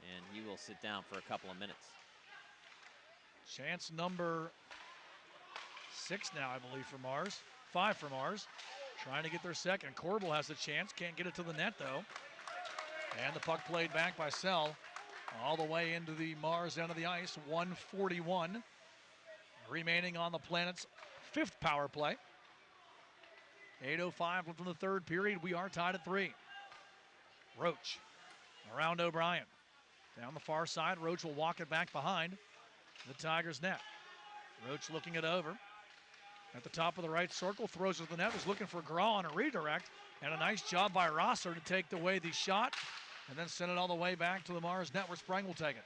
and he will sit down for a couple of minutes. Chance number 6 now, I believe, for Mars. 5 for Mars. Trying to get their second. Corbel has a chance. Can't get it to the net, though. And the puck played back by Sell all the way into the Mars end of the ice. 1:41 remaining on the Planet's 5th power play. 8:05 left in the third period. We are tied at 3. Roach around O'Brien. Down the far side, Roach will walk it back behind the Tigers' net. Roach looking it over. At the top of the right circle, throws it to the net, is looking for Graw on a redirect, and a nice job by Rosser to take away the shot and then send it all the way back to the Mars net where Sprang will take it.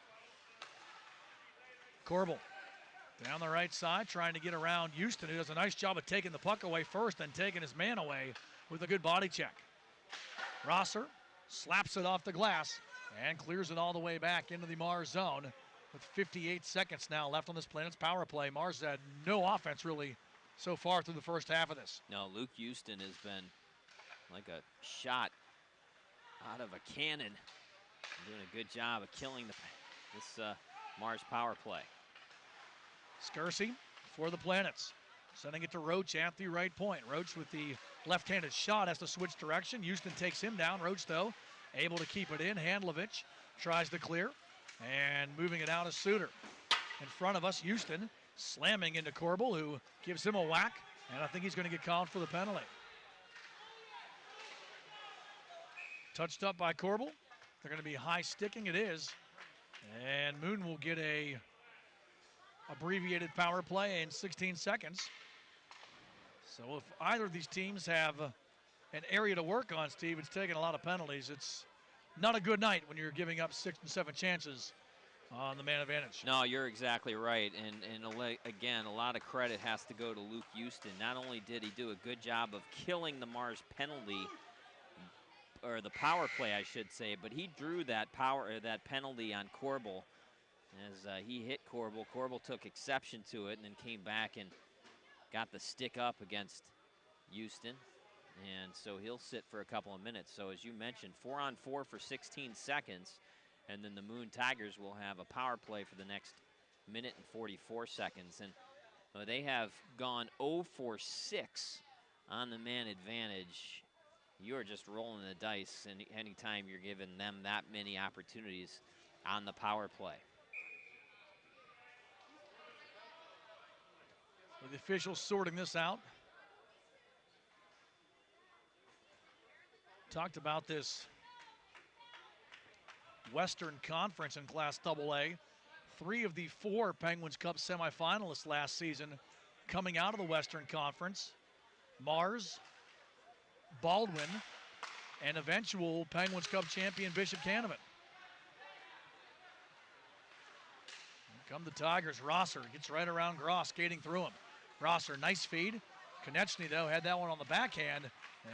Corbel down the right side, trying to get around Houston, who does a nice job of taking the puck away first and taking his man away with a good body check. Rosser slaps it off the glass and clears it all the way back into the Mars zone with 58 seconds now left on this Planet's power play. Mars had no offense really so far through the first half of this. No, Luke Houston has been like a shot out of a cannon. Doing a good job of killing this Mars power play. Skersey for the Planets. Sending it to Roach at the right point. Roach with the left-handed shot has to switch direction. Houston takes him down. Roach, though, able to keep it in. Handlovich tries to clear. And moving it out is Suter. In front of us, Houston slamming into Corbel, who gives him a whack, and I think he's going to get called for the penalty. Touched up by Corbel. They're going to be high sticking. It is. And Moon will get a abbreviated power play in 16 seconds. So if either of these teams have an area to work on, Steve, it's taking a lot of penalties. It's not a good night when you're giving up 6 and 7 chances on the man advantage. No, you're exactly right. And again, a lot of credit has to go to Luke Houston. Not only did he do a good job of killing the Mars penalty, or the power play, I should say, but he drew that that penalty on Corbel as he hit Corbel. Corbel took exception to it and then came back and got the stick up against Houston. And so he'll sit for a couple of minutes. So as you mentioned, 4-on-4 for 16 seconds. And then the Moon Tigers will have a power play for the next minute and 44 seconds. And they have gone 0 for 6 on the man advantage. You're just rolling the dice and anytime you're giving them that many opportunities on the power play. With the officials sorting this out. Talked about this Western Conference in Class AA. 3 of the 4 Penguins Cup semifinalists last season coming out of the Western Conference. Mars, Baldwin, and eventual Penguins Cup champion Bishop Canavan. Here come the Tigers. Rosser gets right around Gross, skating through him. Rosser, nice feed. Konechny, though, had that one on the backhand.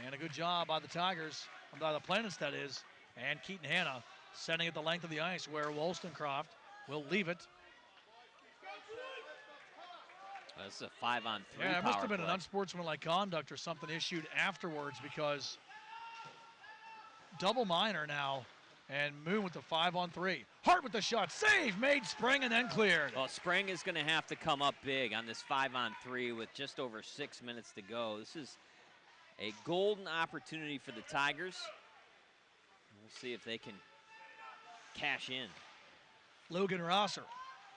And a good job by the Tigers, by the Planets, that is. And Keaton Hanna sending it the length of the ice where Wollstonecroft will leave it. This is a 5-on-3 Yeah, it must have been play. an unsportsmanlike conduct or something issued afterwards because double minor now. And Moon with the 5-on-3. Hart with the shot. Save made Spring and then cleared. Well, Spring is going to have to come up big on this 5-on-3 with just over 6 minutes to go. This is a golden opportunity for the Tigers. We'll see if they can cash in. Logan Rosser.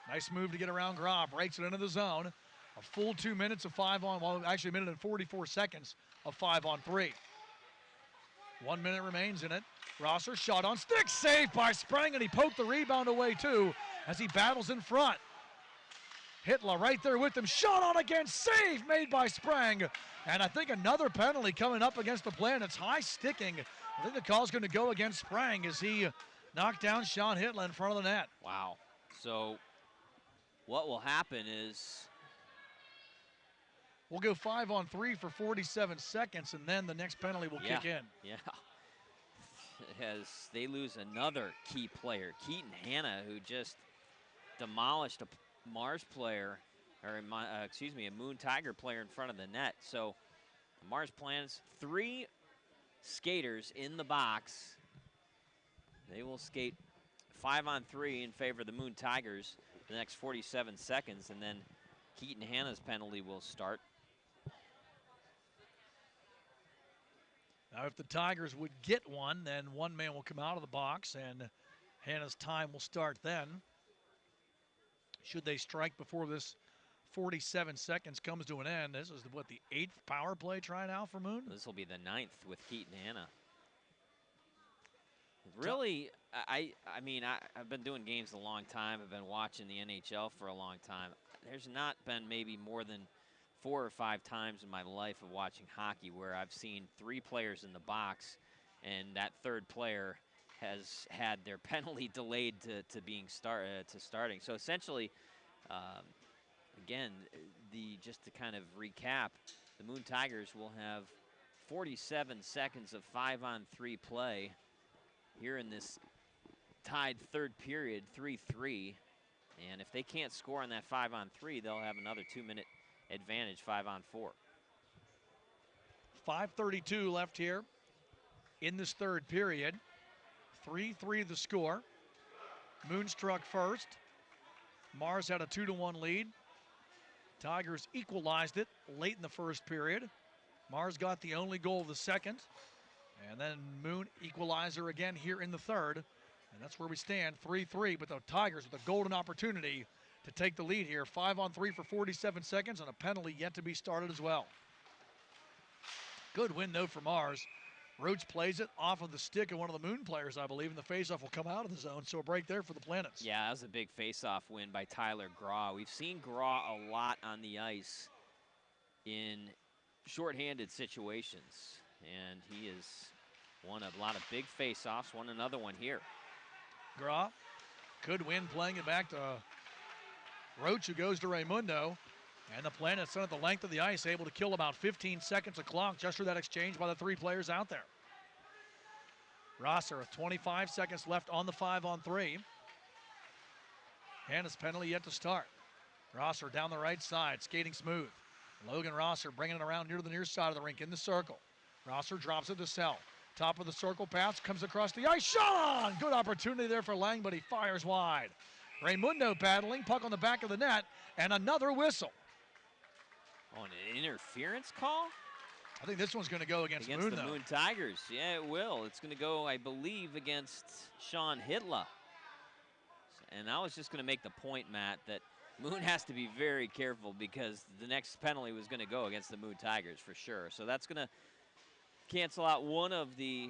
Nice move to get around Grob. Breaks it into the zone. A full 2 minutes of 5-on, well, actually a minute and 44 seconds of 5-on-3. 1 minute remains in it. Rosser shot on stick, saved by Sprang, and he poked the rebound away too as he battles in front. Hitler right there with him, shot on again, save made by Sprang. And I think another penalty coming up against the Planets, high sticking. I think the call's going to go against Sprang as he knocked down Sean Hitler in front of the net. Wow. So what will happen is we'll go 5-on-3 for 47 seconds, and then the next penalty will kick in. Yeah. As they lose another key player, Keaton Hanna, who just demolished a Mars player, or a Moon Tiger player in front of the net. So the Mars Planets, 3 skaters in the box. They will skate 5-on-3 in favor of the Moon Tigers for the next 47 seconds, and then Keaton Hanna's penalty will start. Now, if the Tigers would get one, then one man will come out of the box, and Hanna's time will start then. Should they strike before this 47 seconds comes to an end? This is, what, the 8th power play trying out for Moon? This will be the 9th with Keaton Hanna. Really, I've been doing games a long time. I've been watching the NHL for a long time. There's not been maybe more than 4 or 5 times in my life of watching hockey where I've seen 3 players in the box and that third player has had their penalty delayed to starting. So essentially, again, just to kind of recap, the Moon Tigers will have 47 seconds of 5-on-3 play here in this tied third period, 3-3. And if they can't score on that 5-on-3, they'll have another 2-minute advantage, 5-on-4. 5:32 left here in this third period. 3-3 the score. Moonstruck first. Mars had a 2-1 lead. Tigers equalized it late in the first period. Mars got the only goal of the second. And then Moon equalizer again here in the third. And that's where we stand, 3-3. But the Tigers with a golden opportunity to take the lead here. 5-on-3 for 47 seconds and a penalty yet to be started as well. Good win, though, for Mars. Roach plays it off of the stick of one of the Moon players, I believe, and the faceoff will come out of the zone. So a break there for the Planets. Yeah, that was a big faceoff win by Tyler Graw. We've seen Graw a lot on the ice in shorthanded situations, and he has won a lot of big faceoffs, won another one here. Graw, good win playing it back to Roach, who goes to Raimundo. And the Planets sent it the length of the ice, able to kill about 15 seconds of clock just for that exchange by the 3 players out there. Rosser with 25 seconds left on the 5-on-3. Hannah's penalty yet to start. Rosser down the right side, skating smooth. Logan Rosser bringing it around near the near side of the rink in the circle. Rosser drops it to Sell. Top of the circle pass, comes across the ice, shot on! Good opportunity there for Lang, but he fires wide. Raimundo battling, puck on the back of the net, and another whistle. Oh, an interference call? I think this one's going to go against Moon, the though. Moon Tigers. Yeah, it will. It's going to go, I believe, against Sean Hitler. And I was just going to make the point, Matt, that Moon has to be very careful because the next penalty was going to go against the Moon Tigers for sure. So that's going to cancel out one of the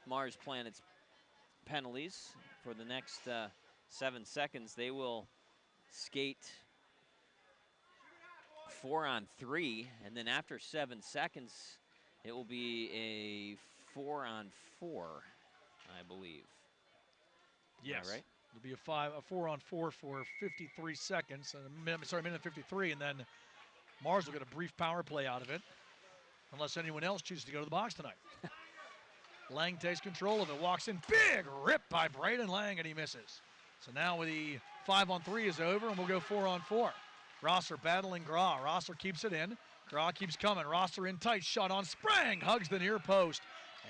Mars Planet's penalties for the next 7 seconds. They will skate 4-on-3, and then after 7 seconds, it will be a 4-on-4, I believe. Yes. Right? It'll be a 4-on-4 for 53 seconds, minute 53, and then Mars will get a brief power play out of it, unless anyone else chooses to go to the box tonight. Lang takes control of it, walks in, big rip by Braden Lang, and he misses. So now the 5-on-3 is over, and we'll go 4-on-4. Rosser battling Graw. Rosser keeps it in. Graw keeps coming. Rosser in tight, shot on Sprang, hugs the near post,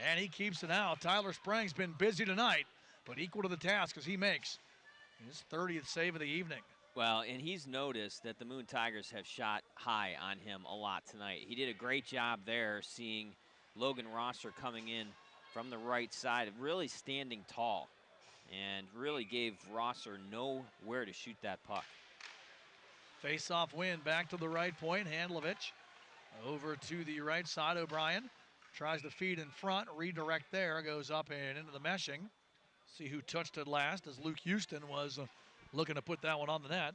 and he keeps it out. Tyler Sprang's been busy tonight, but equal to the task as he makes his 30th save of the evening. Well, and he's noticed that the Moon Tigers have shot high on him a lot tonight. He did a great job there seeing Logan Rosser coming in from the right side, really standing tall, and really gave Rosser nowhere to shoot that puck. Face-off win back to the right point. Handlovich over to the right side. O'Brien tries to feed in front. Redirect there. Goes up and into the meshing. See who touched it last as Luke Houston was looking to put that one on the net.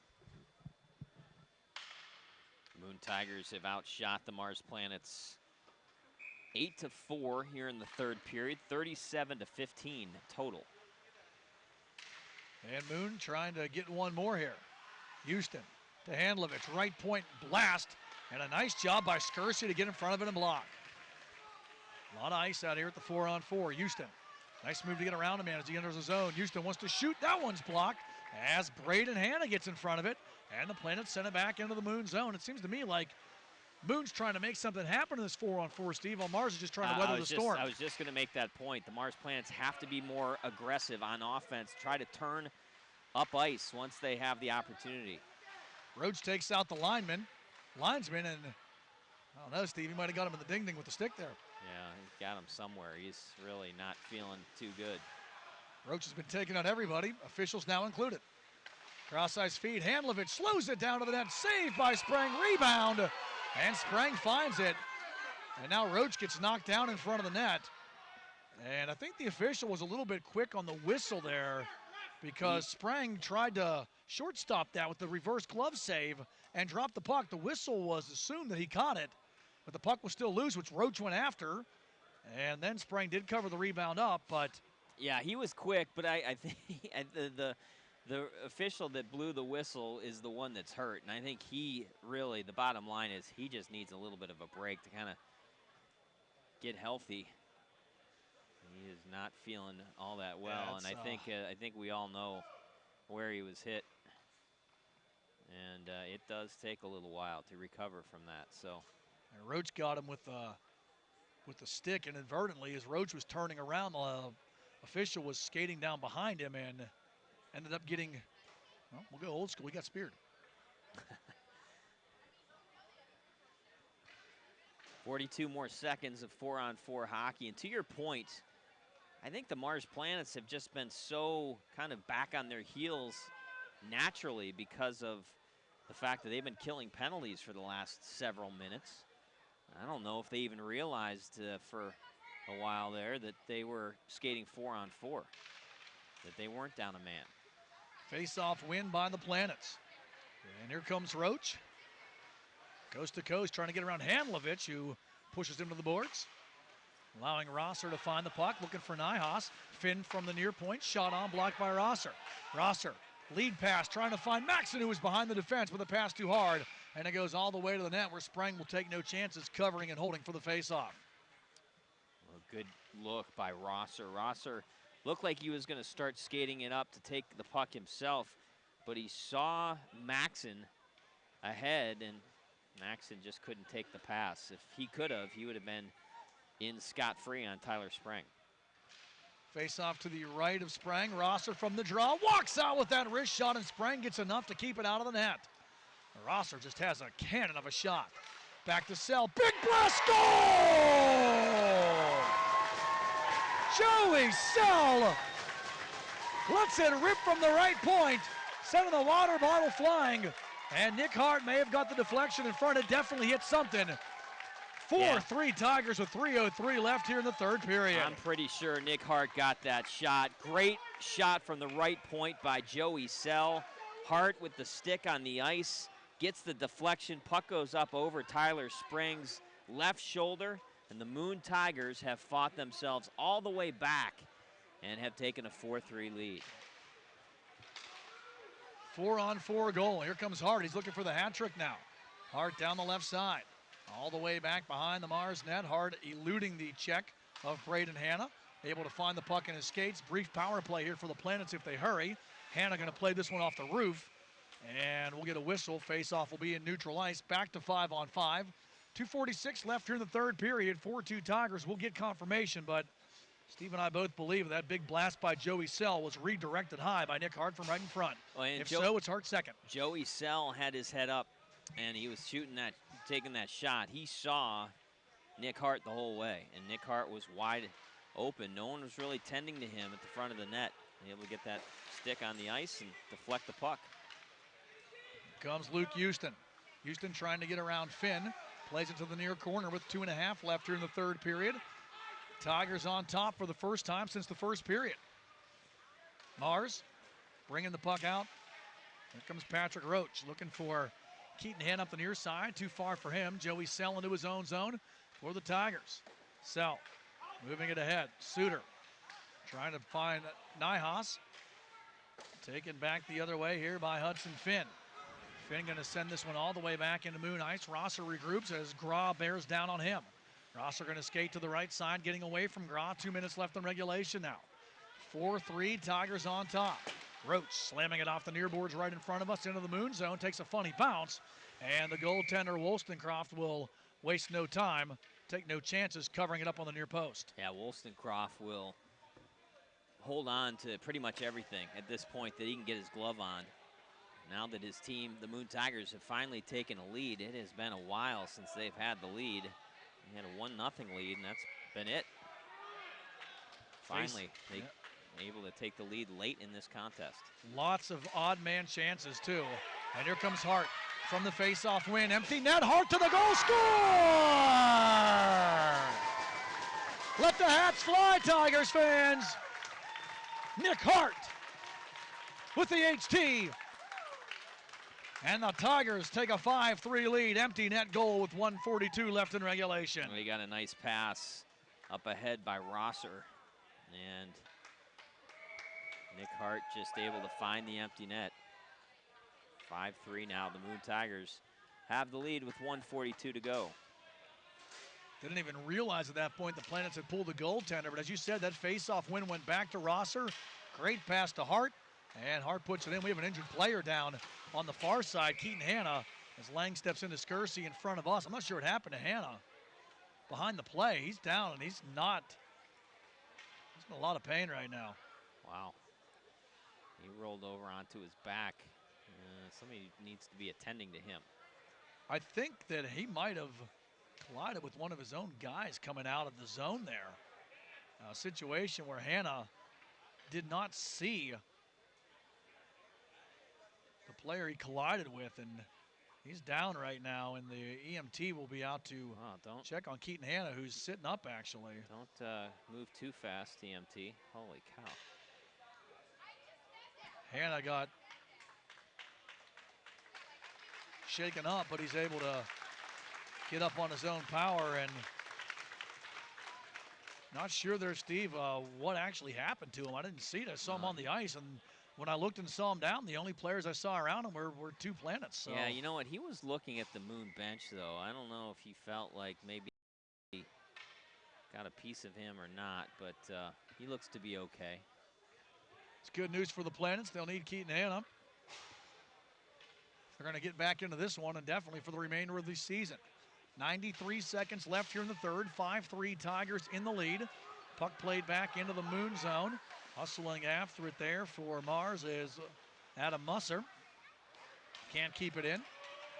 Moon Tigers have outshot the Mars Planets 8-4 here in the third period. 37-15 total. And Moon trying to get one more here. Houston to Handlovich, right point blast, and a nice job by Skersey to get in front of it and block. A lot of ice out here at the 4-on-4. Houston, nice move to get around him, man, as he enters the zone. Houston wants to shoot. That one's blocked as Braden Hanna gets in front of it, and the Planets send it back into the Moon zone. It seems to me like Moon's trying to make something happen in this 4-on-4, Steve, while Mars is just trying to weather the storm. I was just going to make that point. The Mars Planets have to be more aggressive on offense, try to turn up ice once they have the opportunity. Roach takes out the linesman, and I don't know, Steve, he might have got him in the ding-ding with the stick there. Yeah, he's got him somewhere. He's really not feeling too good. Roach has been taking out everybody, officials now included. Cross-ice feed, Handlovich slows it down to the net, saved by Sprang, rebound, and Sprang finds it. And now Roach gets knocked down in front of the net. And I think the official was a little bit quick on the whistle there because Sprang tried to shortstop that with the reverse glove save and dropped the puck. The whistle was assumed that he caught it, but the puck was still loose, which Roach went after. And then Sprang did cover the rebound up, but... Yeah, he was quick, but I think the official that blew the whistle is the one that's hurt. And I think he really, the bottom line is he just needs a little bit of a break to kind of get healthy. He is not feeling all that well, yeah, and I think we all know where he was hit. And it does take a little while to recover from that. So, and Roach got him with the stick inadvertently as Roach was turning around. The official was skating down behind him and ended up getting, well, we'll go old school. He got speared. 42 more seconds of 4-on-4 hockey. And to your point, I think the Mars Planets have just been so kind of back on their heels naturally because of the fact that they've been killing penalties for the last several minutes. I don't know if they even realized for a while there that they were skating 4-on-4, that they weren't down a man. Face-off win by the Planets. And here comes Roach. Coast to coast, trying to get around Handlovich, who pushes him to the boards. Allowing Rosser to find the puck, looking for Nyhaus. Finn from the near point, shot on, blocked by Rosser. Rosser, lead pass, trying to find Maxson, who was behind the defense with a pass too hard. And it goes all the way to the net where Sprang will take no chances, covering and holding for the face-off. Well, look by Rosser. Rosser looked like he was going to start skating it up to take the puck himself, but he saw Maxon ahead, and Maxon just couldn't take the pass. If he could have, he would have been in scot-free on Tyler Sprang. Face off to the right of Sprang. Rosser from the draw walks out with that wrist shot, and Sprang gets enough to keep it out of the net. Rosser just has a cannon of a shot. Back to Sell. Big blast goal! Joey Sell lets it rip from the right point, sending the water bottle flying, and Nick Hart may have got the deflection in front. It definitely hit something. 4-3 Tigers with 3:03 left here in the third period. I'm pretty sure Nick Hart got that shot. Great shot from the right point by Joey Sell. Hart with the stick on the ice, gets the deflection. Puck goes up over Tyler Sprang's left shoulder, and the Moon Tigers have fought themselves all the way back and have taken a 4-3 lead. 4-on-4 goal. Here comes Hart. He's looking for the hat trick now. Hart down the left side. All the way back behind the Mars net. Hart eluding the check of Braden Hanna. Able to find the puck in his skates. Brief power play here for the Planets if they hurry. Hanna going to play this one off the roof. And we'll get a whistle. Face-off will be in neutral ice. Back to 5-on-5. 2:46 left here in the third period. 4-2 Tigers. We'll get confirmation, but Steve and I both believe that big blast by Joey Sell was redirected high by Nick Hart from right in front. If so, it's Hart second. Joey Sell had his head up, and he was taking that shot. He saw Nick Hart the whole way, and Nick Hart was wide open. No one was really tending to him at the front of the net, able to get that stick on the ice and deflect the puck. Comes Luke Houston. Houston trying to get around Finn. Plays it to the near corner with 2.5 left here in the third period. Tigers on top for the first time since the first period. Mars bringing the puck out. Here comes Patrick Roach looking for Keaton Hand up the near side. Too far for him. Joey Sell into his own zone for the Tigers. Sell moving it ahead. Suter trying to find Nijhaas. Taken back the other way here by Hudson Finn. Finn going to send this one all the way back into Moon Ice. Rosser regroups as Gra bears down on him. Rosser going to skate to the right side, getting away from Gra. 2 minutes left in regulation now. 4-3, Tigers on top. Roach slamming it off the near boards right in front of us into the Moon zone. Takes a funny bounce, and the goaltender Wollstonecroft will waste no time, take no chances, covering it up on the near post. Yeah, Wollstonecroft will hold on to pretty much everything at this point that he can get his glove on. Now that his team, the Moon Tigers, have finally taken a lead. It has been a while since they've had the lead. They had a 1-0 lead, and that's been it. Finally, they able to take the lead late in this contest. Lots of odd man chances, too. And here comes Hart from the face-off win. Empty net, Hart to the goal, score! Let the hats fly, Tigers fans. Nick Hart with the HT. And the Tigers take a 5-3 lead. Empty net goal with 1:42 left in regulation. We got a nice pass up ahead by Rosser. And Nick Hart just able to find the empty net. 5-3 now. The Moon Tigers have the lead with 1:42 to go. Didn't even realize at that point the Planets had pulled the goaltender, but as you said, that face-off win went back to Rosser. Great pass to Hart, and Hart puts it in. We have an injured player down on the far side, Keaton Hanna, as Lang steps into Scursey in front of us. I'm not sure what happened to Hanna behind the play. He's down, and he's in a lot of pain right now. Wow. He rolled over onto his back. Somebody needs to be attending to him. I think that he might have collided with one of his own guys coming out of the zone there. A situation where Hanna did not see the player he collided with, and he's down right now, and the EMT will be out to check on Keaton Hanna, who's sitting up actually. Don't move too fast, EMT. Holy cow. Hanna got shaken up, but he's able to get up on his own power, and not sure there, Steve, what actually happened to him. I didn't see it. I saw him on the ice, and when I looked and saw him down, the only players I saw around him were two Planets. So. Yeah, you know what? He was looking at the Moon bench, though. I don't know if he felt like maybe got a piece of him or not, but he looks to be okay. It's good news for the Planets. They'll need Keaton Hanna. They're going to get back into this one, and definitely for the remainder of the season. 93 seconds left here in the third. 5-3 Tigers in the lead. Puck played back into the Moon zone. Hustling after it there for Mars is Adam Musser. Can't keep it in.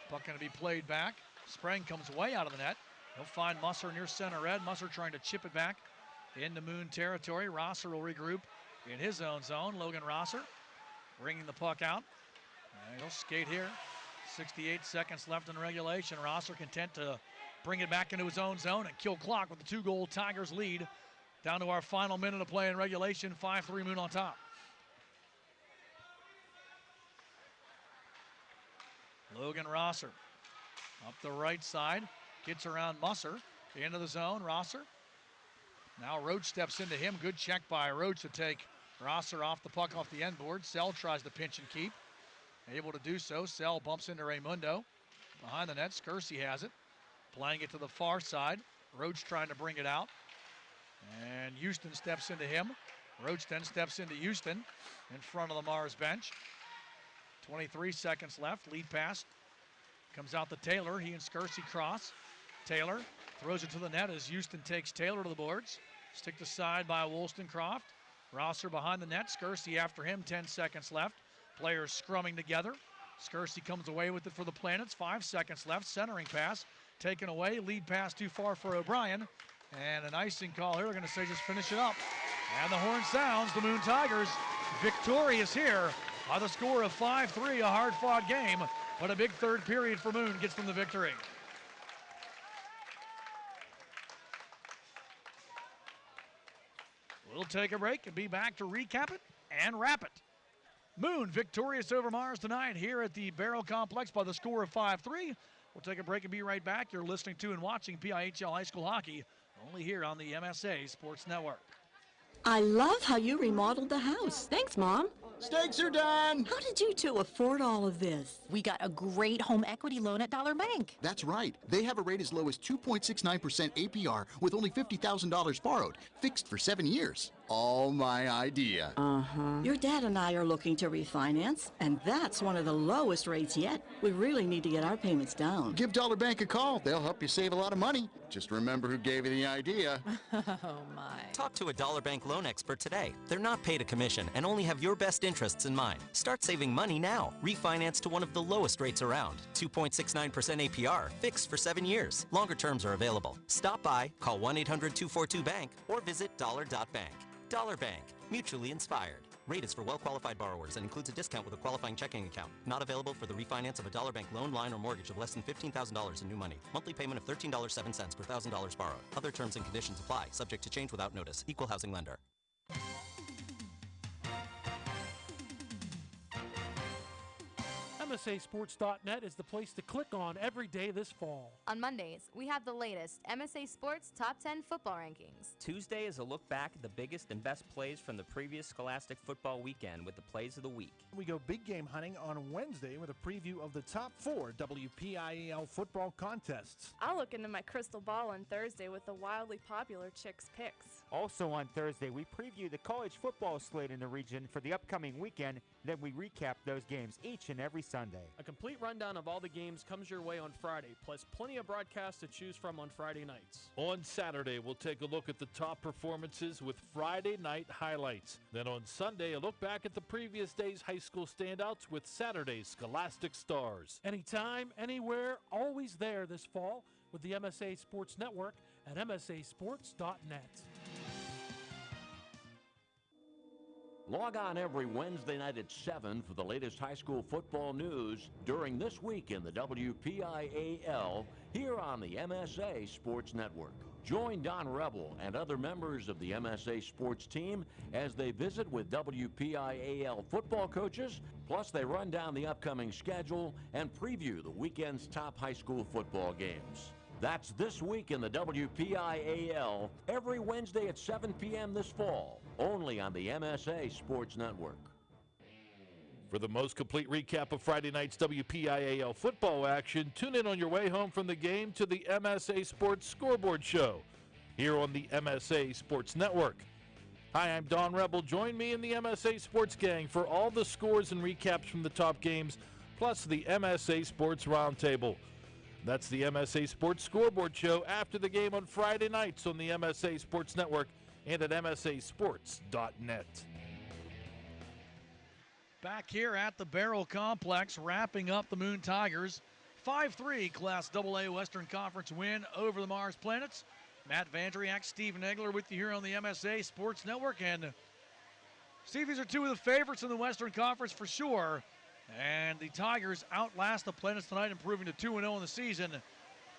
Puck going to be played back. Sprang comes way out of the net. He'll find Musser near center red. Musser trying to chip it back into Moon territory. Rosser will regroup in his own zone. Logan Rosser bringing the puck out. And he'll skate here. 68 seconds left in regulation. Rosser content to bring it back into his own zone and kill clock with the 2-goal Tigers lead. Down to our final minute of play in regulation. 5-3 Moon on top. Logan Rosser up the right side. Gets around Musser. Into the zone. Rosser. Now Roach steps into him. Good check by Roach to take Rosser off the puck off the end board. Sell tries to pinch and keep. Able to do so. Sell bumps into Raymundo. Behind the net, Skersey has it. Playing it to the far side. Roach trying to bring it out. And Houston steps into him. Roach then steps into Houston in front of the Mars bench. 23 seconds left. Lead pass comes out to Taylor. He and Skersey cross. Taylor throws it to the net as Houston takes Taylor to the boards. Stick to side by Wollstonecroft. Rosser behind the net. Skersey after him. 10 seconds left. Players scrumming together. Skersey comes away with it for the Planets. 5 seconds left. Centering pass taken away. Lead pass too far for O'Brien. And an icing call here. They're going to say just finish it up. And the horn sounds. The Moon Tigers victorious here by the score of 5-3. A hard-fought game, but a big third period for Moon gets them the victory. We'll take a break and be back to recap it and wrap it. Moon victorious over Mars tonight here at the Baierl Complex by the score of 5-3. We'll take a break and be right back. You're listening to and watching PIHL High School Hockey only here on the MSA Sports Network. I love how you remodeled the house. Thanks, Mom. Steaks are done. How did you two afford all of this? We got a great home equity loan at Dollar Bank. That's right. They have a rate as low as 2.69% APR with only $50,000 borrowed, fixed for 7 years. All my idea. Your dad and I are looking to refinance, and that's one of the lowest rates yet. We really need to get our payments down. Give Dollar Bank a call. They'll help you save a lot of money. Just remember who gave you the idea. Oh, my. Talk to a Dollar Bank loan expert today. They're not paid a commission and only have your best interests in mind. Start saving money now. Refinance to one of the lowest rates around. 2.69% APR, fixed for 7 years. Longer terms are available. Stop by, call 1-800-242-BANK, or visit dollar.bank. Dollar Bank, mutually inspired. Rate is for well-qualified borrowers and includes a discount with a qualifying checking account. Not available for the refinance of a Dollar Bank loan, line, or mortgage of less than $15,000 in new money. Monthly payment of $13.07 per $1,000 borrowed. Other terms and conditions apply, subject to change without notice. Equal housing lender. MSASports.net is the place to click on every day this fall. On Mondays, we have the latest MSA Sports Top 10 football rankings. Tuesday is a look back at the biggest and best plays from the previous Scholastic football weekend with the plays of the week. We go big game hunting on Wednesday with a preview of the top 4 WPIHL football contests. I'll look into my crystal ball on Thursday with the wildly popular Chicks Picks. Also on Thursday, we preview the college football slate in the region for the upcoming weekend. Then we recap those games each and every Sunday. A complete rundown of all the games comes your way on Friday, plus plenty of broadcasts to choose from on Friday nights. On Saturday, we'll take a look at the top performances with Friday night highlights. Then on Sunday, a look back at the previous day's high school standouts with Saturday's Scholastic Stars. Anytime, anywhere, always there this fall with the MSA Sports Network at MSASports.net. Log on every Wednesday night at 7 for the latest high school football news during this week in the WPIHL here on the MSA Sports Network. Join Don Rebel and other members of the MSA Sports team as they visit with WPIHL football coaches, plus they run down the upcoming schedule and preview the weekend's top high school football games. That's this week in the WPIHL, every Wednesday at 7 p.m. this fall, only on the MSA Sports Network. For the most complete recap of Friday night's WPIHL football action, tune in on your way home from the game to the MSA Sports Scoreboard Show. here on the MSA Sports Network. Hi, I'm Don Rebel. Join me in the MSA Sports Gang for all the scores and recaps from the top games, plus the MSA Sports Roundtable. That's the MSA Sports Scoreboard Show after the game on Friday nights on the MSA Sports Network and at msasports.net. Back here at the Baierl Complex, wrapping up the Moon Tigers. 5-3 Class AA Western Conference win over the Mars Planets. Matt Vandriak, Steve Nagler with you here on the MSA Sports Network. And Steve, these are two of the favorites in the Western Conference for sure. And the Tigers outlast the Planets tonight, improving to 2-0 in the season.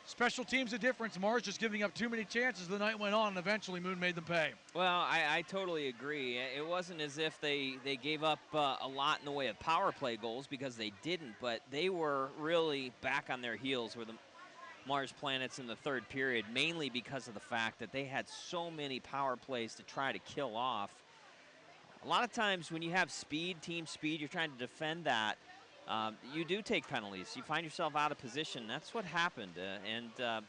Special teams a difference. Mars just giving up too many chances the night went on, and eventually Moon made them pay. Well, I totally agree. It wasn't as if they gave up a lot in the way of power play goals, because they didn't, but they were really back on their heels with the Mars Planets in the third period, mainly because of the fact that they had so many power plays to try to kill off. A lot of times when you have speed, team speed, you're trying to defend that, you do take penalties. You find yourself out of position. That's what happened.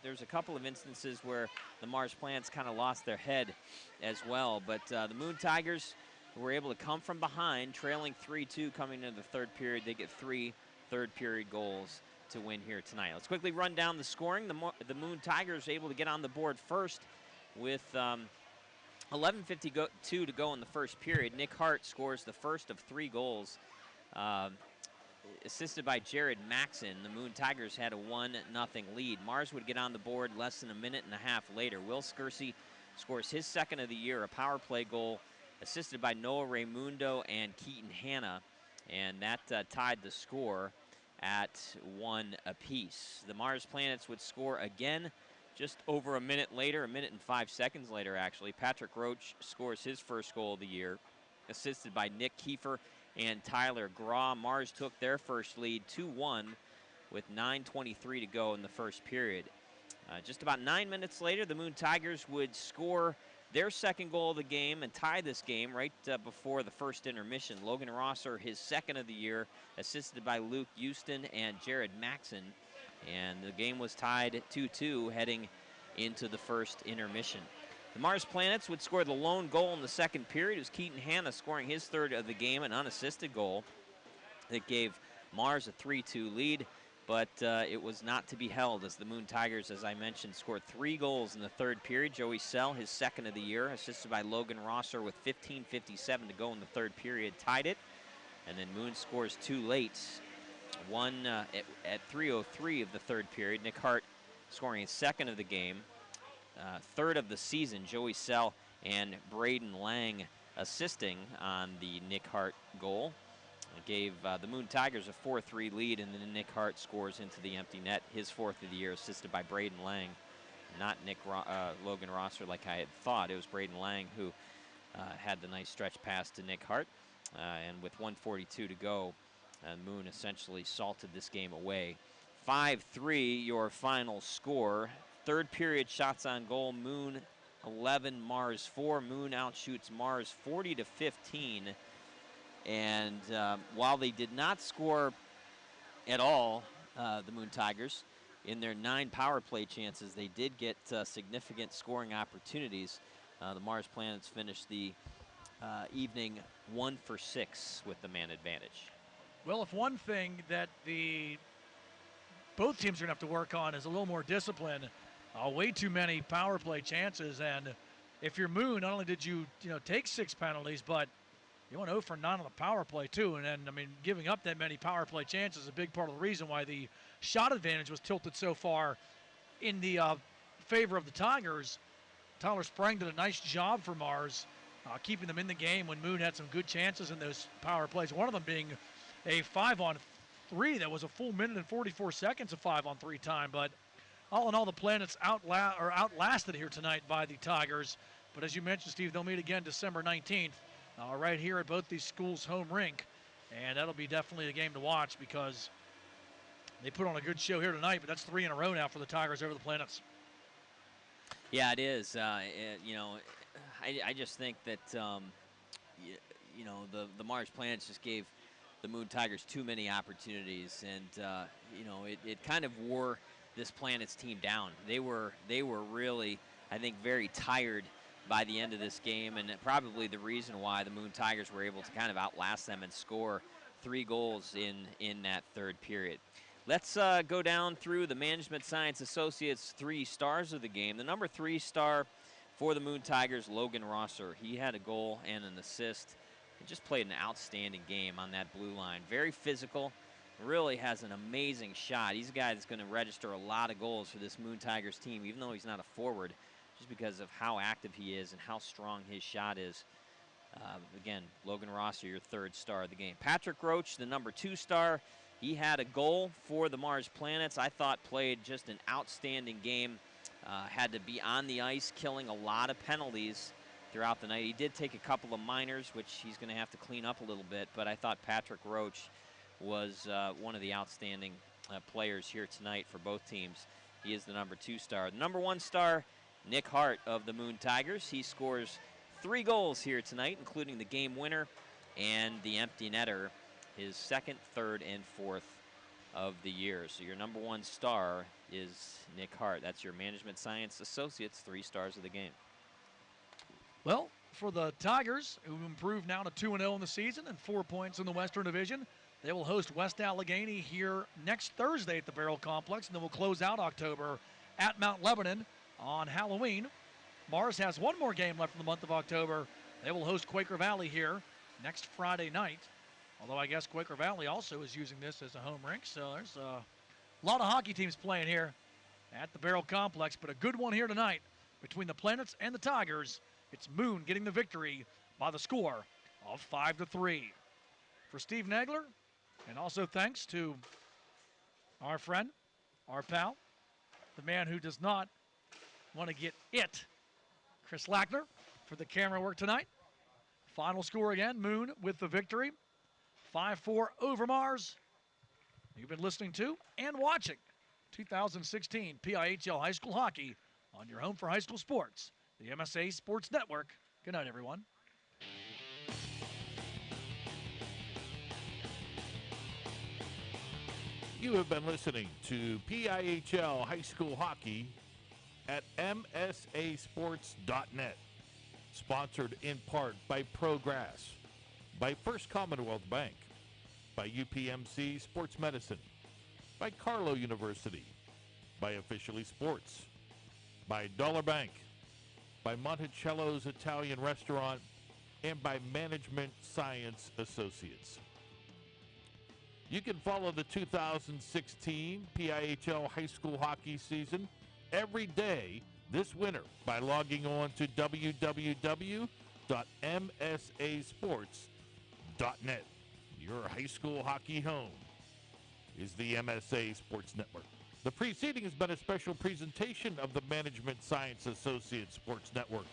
There's a couple of instances where the Mars Planets kind of lost their head as well. But the Moon Tigers were able to come from behind, trailing 3-2 coming into the third period. They get 3 third-period goals to win here tonight. Let's quickly run down the scoring. The Moon Tigers able to get on the board first with 11:52 to go in the first period. Nick Hart scores the first of 3 goals, assisted by Jared Maxon. The Moon Tigers had a 1-0 lead. Mars would get on the board less than a minute and a half later. Will Skersey scores his second of the year, a power play goal, assisted by Noah Raimundo and Keaton Hanna, and that tied the score at 1 apiece. The Mars Planets would score again just over a minute later, a minute and 5 seconds later, actually. Patrick Roach scores his first goal of the year, assisted by Nick Kiefer and Tyler Graw. Mars took their first lead 2-1 with 9:23 to go in the first period. Just about 9 minutes later, the Moon Tigers would score their second goal of the game and tie this game right before the first intermission. Logan Rosser, his second of the year, assisted by Luke Houston and Jared Maxon. And the game was tied 2-2 heading into the first intermission. The Mars Planets would score the lone goal in the second period. It was Keaton Hanna scoring his third of the game, an unassisted goal that gave Mars a 3-2 lead. But it was not to be held, as the Moon Tigers, as I mentioned, scored 3 goals in the third period. Joey Sell, his second of the year, assisted by Logan Rosser with 15:57 to go in the third period, tied it. And then Moon scores 2 late, one at 3:03 of the third period. Nick Hart scoring his second of the game, third of the season. Joey Sell and Braden Lang assisting on the Nick Hart goal. It gave the Moon Tigers a 4-3 lead, and then Nick Hart scores into the empty net, his fourth of the year, assisted by Braden Lang. Not Logan Rosser like I had thought. It was Braden Lang who had the nice stretch pass to Nick Hart. And with 1:42 to go, Moon essentially salted this game away. 5-3 your final score. Third period shots on goal, Moon 11, Mars 4. Moon outshoots Mars 40-15. And while they did not score at all, the Moon Tigers, in their 9 power play chances, they did get significant scoring opportunities. The Mars Planets finished the evening 1 for 6 with the man advantage. Well, if one thing that both teams are going to have to work on is a little more discipline, way too many power play chances. And if you're Moon, not only did you take 6 penalties, but you went 0 for 9 on the power play, too. And then, I mean, giving up that many power play chances is a big part of the reason why the shot advantage was tilted so far in the favor of the Tigers. Tyler Sprang did a nice job for Mars, keeping them in the game when Moon had some good chances in those power plays. One of them being a 5-on-3 that was a full minute and 44 seconds of 5-on-3 time. But all in all, the Planets outlasted here tonight by the Tigers. But as you mentioned, Steve, they'll meet again December 19th. Right here at both these schools' home rink. And that'll be definitely a game to watch because they put on a good show here tonight, but that's 3 in a row now for the Tigers over the Planets. Yeah, it is. I just think that, the Mars Planets just gave the Moon Tigers too many opportunities. And, it kind of wore this Planets team down. They were really I think, very tired by the end of this game, and probably the reason why the Moon Tigers were able to kind of outlast them and score 3 goals in that third period. Let's go down through the Management Science Associates 3 stars of the game. The number 3 star for the Moon Tigers, Logan Rosser. He had a goal and an assist. He just played an outstanding game on that blue line. Very physical, really has an amazing shot. He's a guy that's going to register a lot of goals for this Moon Tigers team, even though he's not a forward, just because of how active he is and how strong his shot is. Again, Logan Rosser, your 3rd star of the game. Patrick Roach, the number 2 star. He had a goal for the Mars Planets. I thought played just an outstanding game. Had to be on the ice, killing a lot of penalties throughout the night. He did take a couple of minors, which he's going to have to clean up a little bit, but I thought Patrick Roach was one of the outstanding players here tonight for both teams. He is the number 2 star. The number 1 star, Nick Hart of the Moon Tigers. He scores 3 goals here tonight, including the game winner and the empty netter, his 2nd, 3rd, and 4th of the year. So your number 1 star is Nick Hart. That's your Management Science Associates 3 stars of the game. Well, for the Tigers, who improved now to 2-0 in the season and 4 points in the Western Division, they will host West Allegheny here next Thursday at the Baierl Complex, and then we'll close out October at Mount Lebanon on Halloween. Mars has one more game left in the month of October. They will host Quaker Valley here next Friday night. Although I guess Quaker Valley also is using this as a home rink, so there's a lot of hockey teams playing here at the Baierl Complex, but a good one here tonight between the Planets and the Tigers. It's Moon getting the victory by the score of 5-3. For Steve Nagler, and also thanks to our friend, our pal, the man who does not want to get it, Chris Lackner, for the camera work tonight. Final score again, Moon with the victory. 5-4 over Mars. You've been listening to and watching 2016 PIHL High School Hockey on your home for high school sports, the MSA Sports Network. Good night, everyone. You have been listening to PIHL High School Hockey at MSASports.net. Sponsored in part by Progress, by First Commonwealth Bank, by UPMC Sports Medicine, by Carlo University, by Officially Sports, by Dollar Bank, by Monticello's Italian Restaurant, and by Management Science Associates. You can follow the 2016 PIHL High School Hockey season every day this winter by logging on to www.msasports.net. Your high school hockey home is the MSA Sports Network. The preceding has been a special presentation of the Management Science Associates Sports Network.